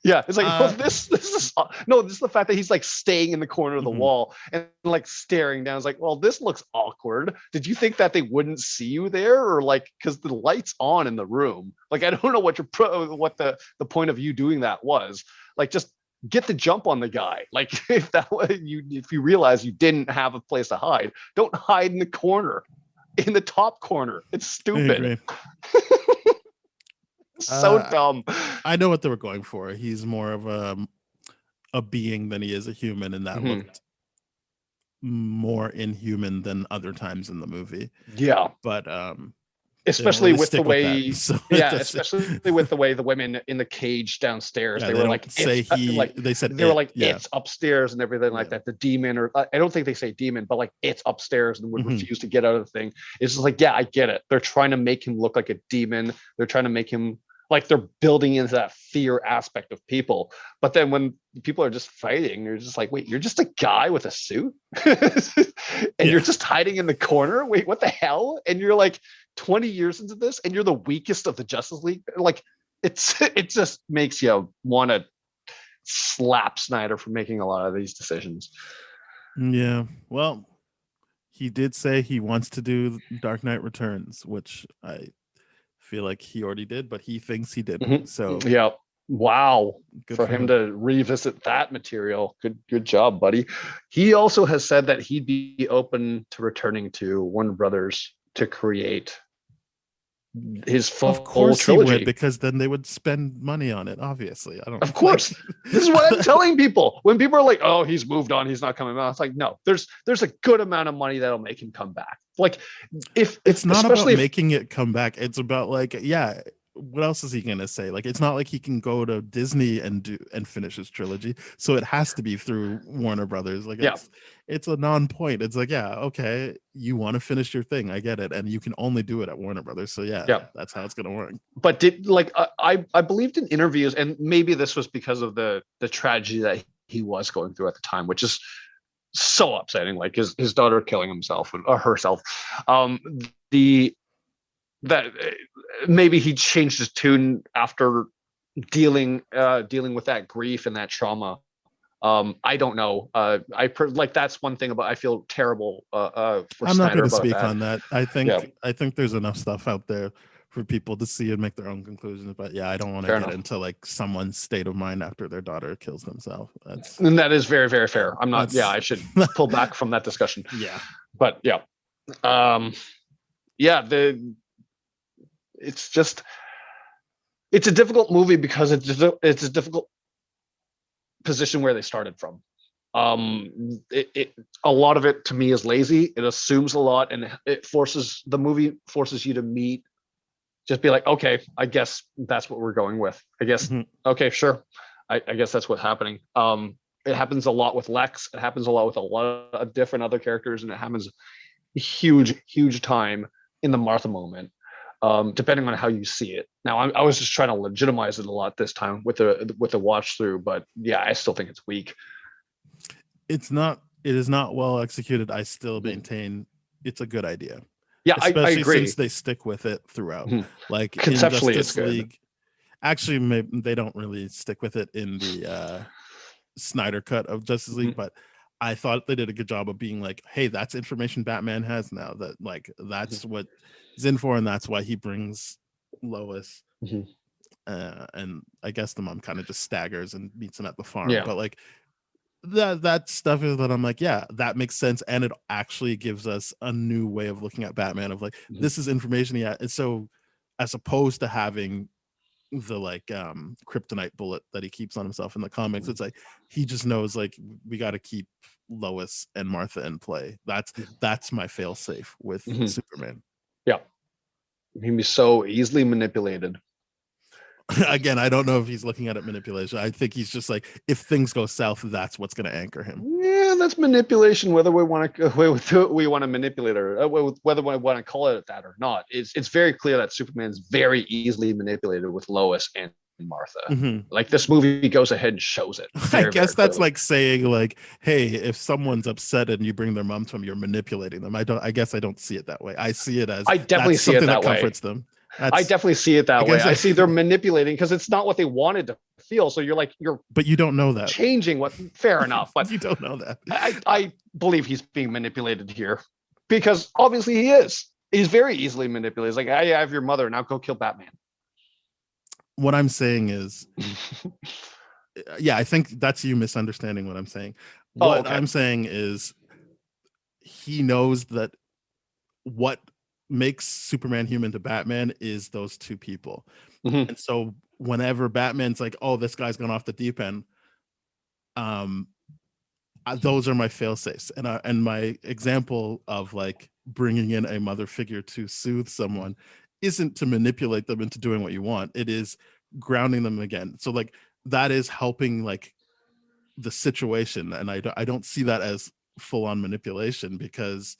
Yeah, it's like, well, this is no, this is the fact that he's like staying in the corner of the wall and like staring down. It's like, well, this looks awkward. Did you think that they wouldn't see you there, or like because the light's on in the room? Like, I don't know what the point of you doing that was. Like, just get the jump on the guy. Like, if you realize you didn't have a place to hide, don't hide in the corner, in the top corner. It's stupid. So dumb. I know what they were going for. He's more of a being than he is a human, and that looked more inhuman than other times in the movie. Yeah, but especially with the way, especially with the way the women in the cage downstairs, they were like, say they said they were like, it's upstairs and everything like that. The demon, or I don't think they say demon, but like it's upstairs and would refuse to get out of the thing. It's just like, yeah, I get it. They're trying to make him look like a demon. They're trying to make him like they're building into that fear aspect of people. But then when people are just fighting, you're just like, wait, you're just a guy with a suit and you're just hiding in the corner. Wait, what the hell? And you're like 20 years into this and you're the weakest of the Justice League. Like it just makes you want to slap Snyder for making a lot of these decisions. Yeah. Well, he did say he wants to do Dark Knight Returns, which I feel like he already did, but he thinks he didn't. So yeah, wow, good for him to revisit that material. Good job, buddy. He also has said that he'd be open to returning to Warner Brothers to create his full trilogy. He would, because then they would spend money on it. Obviously, of course. This is what I'm telling people when people are like, "Oh, he's moved on, he's not coming back." It's like, no, there's a good amount of money that'll make him come back. Like, if it's not about making it come back, it's about like, yeah, what else is he gonna say? Like, it's not like he can go to Disney and finish his trilogy, so it has to be through Warner Brothers. Like, it's a non-point. It's like, yeah, okay, you want to finish your thing, I get it, and you can only do it at Warner Brothers. So yeah, that's how it's gonna work. But I believed in interviews, and maybe this was because of the tragedy that he was going through at the time, which is so upsetting. Like his daughter killing himself or herself. The that maybe he changed his tune after dealing with that grief and that trauma. I don't know. Like that's one thing about I feel terrible for I'm not Snyder going to about speak that. on that. Yeah. I think there's enough stuff out there for people to see and make their own conclusions. But yeah, I don't want to Fair get enough. into like someone's state of mind after their daughter kills themselves. That's And that is very, very fair. I'm not. Yeah, that's I should pull back from that discussion. yeah. But yeah, yeah. It's just it's a difficult movie because it's a difficult position where they started from. A lot of it to me is lazy. It assumes a lot, and the movie forces you to meet. Just be like, okay, I guess that's what we're going with. I guess okay, sure. I guess that's what's happening. It happens a lot with Lex. It happens a lot with a lot of different other characters, and it happens huge time in the Martha moment. Depending on how you see it. Now, I was just trying to legitimize it a lot this time with the watch through, but yeah, I still think it's weak. It is not well executed. I still maintain it's a good idea. Yeah, especially I agree. Since they stick with it throughout. Like Conceptually, in it's Justice good. League, actually, maybe they don't really stick with it in the Snyder cut of Justice League, but I thought they did a good job of being like, hey, that's information Batman has now. That like that's what he's in for, and that's why he brings Lois. And I guess the mom kind of just staggers and meets him at the farm. Yeah. But like that stuff is that I'm like, yeah, that makes sense, and it actually gives us a new way of looking at Batman. Of like, this is information he had. And so, as opposed to having the like kryptonite bullet that he keeps on himself in the comics, it's like he just knows like we got to keep Lois and Martha in play. That's my fail safe with Superman. Yeah, he can be so easily manipulated. Again, I don't know if he's looking at it manipulation. I think he's just like, if things go south, that's what's going to anchor him. Yeah, that's manipulation. Whether we want to manipulate or whether we want to call it that or not, it's very clear that Superman's very easily manipulated with Lois and Martha. Like this movie goes ahead and shows it. I guess that's like saying like, hey, if someone's upset and you bring their mom to them, you're manipulating them. I guess I don't see it that way. I see it as I definitely see it that way. Comforts them. I definitely see it that way. I see they're manipulating because it's not what they wanted to feel. So but you don't know that. Changing what? Fair enough, but you don't know that. I believe he's being manipulated here because obviously he is. He's very easily manipulated. It's like, I have your mother, now go kill Batman. What I'm saying is, yeah, I think that's you misunderstanding what I'm saying. What I'm saying is, he knows that what makes Superman human to Batman is those two people. And so whenever Batman's like, oh, this guy's gone off the deep end, those are my fail safes. And my example of like bringing in a mother figure to soothe someone isn't to manipulate them into doing what you want. It is grounding them again. So like that is helping like the situation. And I don't see that as full on manipulation because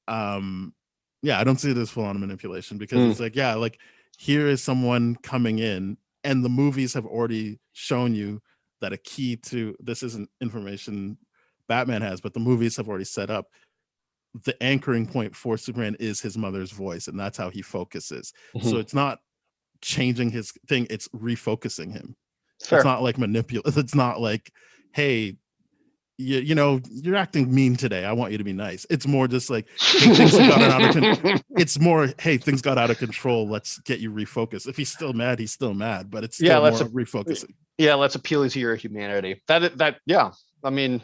I don't see it as full on manipulation because it's like, yeah, like here is someone coming in, and the movies have already shown you that a key to this isn't information Batman has, but the movies have already set up the anchoring point for Superman is his mother's voice, and that's how he focuses. So it's not changing his thing, it's refocusing him. It's not like manipulate. It's not like, hey, you know, you're acting mean today, I want you to be nice. It's more just like, hey, things got out of control. It's more, hey, things got out of control, let's get you refocused. If he's still mad, he's still mad, but it's still more refocusing. Yeah, let's appeal to your humanity. That yeah, I mean,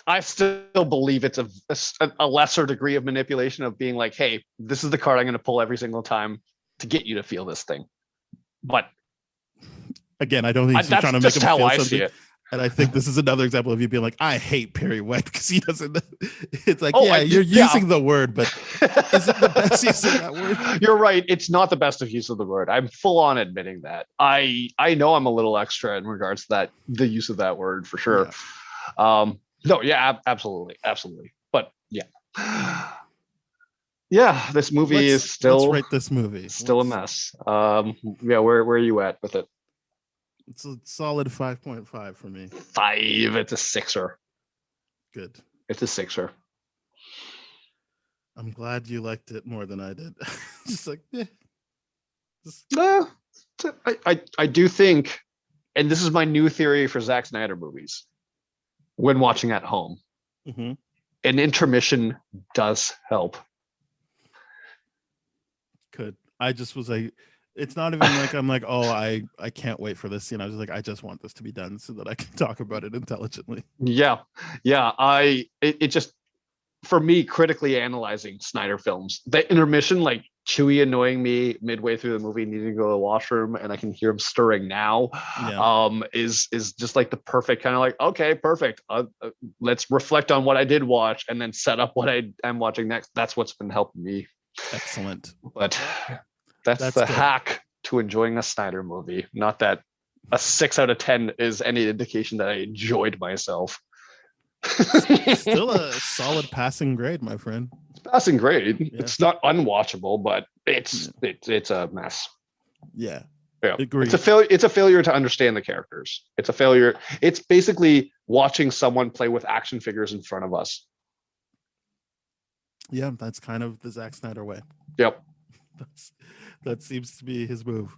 I still believe it's a lesser degree of manipulation of being like, hey, this is the card I'm going to pull every single time to get you to feel this thing. But again, I don't think you're trying to make him how feel I something. See it. And I think this is another example of you being like, I hate Perry White because he doesn't. It's like, you're using the word, but is it the best use of that word? You're right. It's not the best of use of the word. I'm full on admitting that. I know I'm a little extra in regards to that, the use of that word for sure. Yeah. No, yeah, absolutely. But yeah. Yeah, this movie is still. Let's rate this movie. Still a mess. Yeah, where are you at with it? It's a solid 5.5 for me. 5. It's a 6er. Good. It's a 6er. I'm glad you liked it more than I did. Just like, yeah. I do think, and this is my new theory for Zack Snyder movies, when watching at home, Mm-hmm. an intermission does help. Could. I just was like, it's not even like I'm like, oh, I can't wait for this scene. I was just like, I just want this to be done so that I can talk about it intelligently. Yeah. It just, for me, critically analyzing Snyder films, the intermission, like Chewie annoying me midway through the movie, needing to go to the washroom, and I can hear him stirring now, is just like the perfect kind of like, okay, perfect. Let's reflect on what I did watch and then set up what I am watching next. That's what's been helping me. Excellent. But that's the good. hack to enjoying a Snyder movie. Not that a 6 out of 10 is any indication that I enjoyed myself. Still a solid passing grade, my friend. It's passing grade. Yeah. It's not unwatchable, but it's a mess. Yeah. Agreed. It's a failure to understand the characters. It's a failure. It's basically watching someone play with action figures in front of us. Yeah, that's kind of the Zack Snyder way. Yep. That seems to be his move.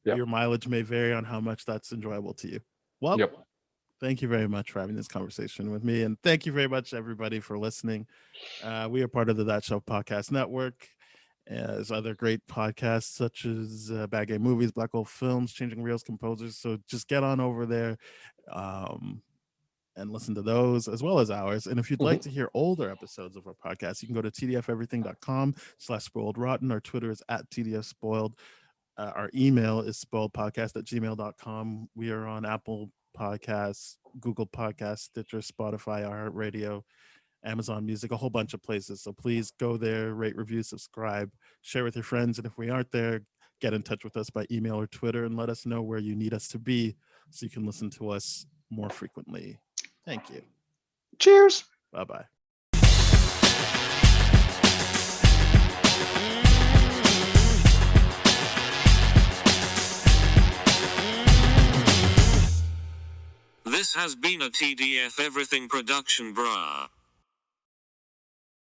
Yep. Your mileage may vary on how much that's enjoyable to you. Well, yep. Thank you very much for having this conversation with me. And thank you very much, everybody, for listening. We are part of the That Shelf Podcast Network. There's other great podcasts such as Bad Game Movies, Black Hole Films, Changing Reels, Composers. So just get on over there and listen to those as well as ours. And if you'd like to hear older episodes of our podcast, you can go to tdfeverything.com/spoiledrotten. Our Twitter is @tdfspoiled. Our email is spoiledpodcast@gmail.com. We are on Apple Podcasts, Google Podcasts, Stitcher, Spotify, iHeartRadio, Amazon Music, a whole bunch of places. So please go there, rate, review, subscribe, share with your friends. And if we aren't there, get in touch with us by email or Twitter and let us know where you need us to be so you can listen to us more frequently. Thank you. Cheers. Bye-bye. This has been a TDF Everything production, brah.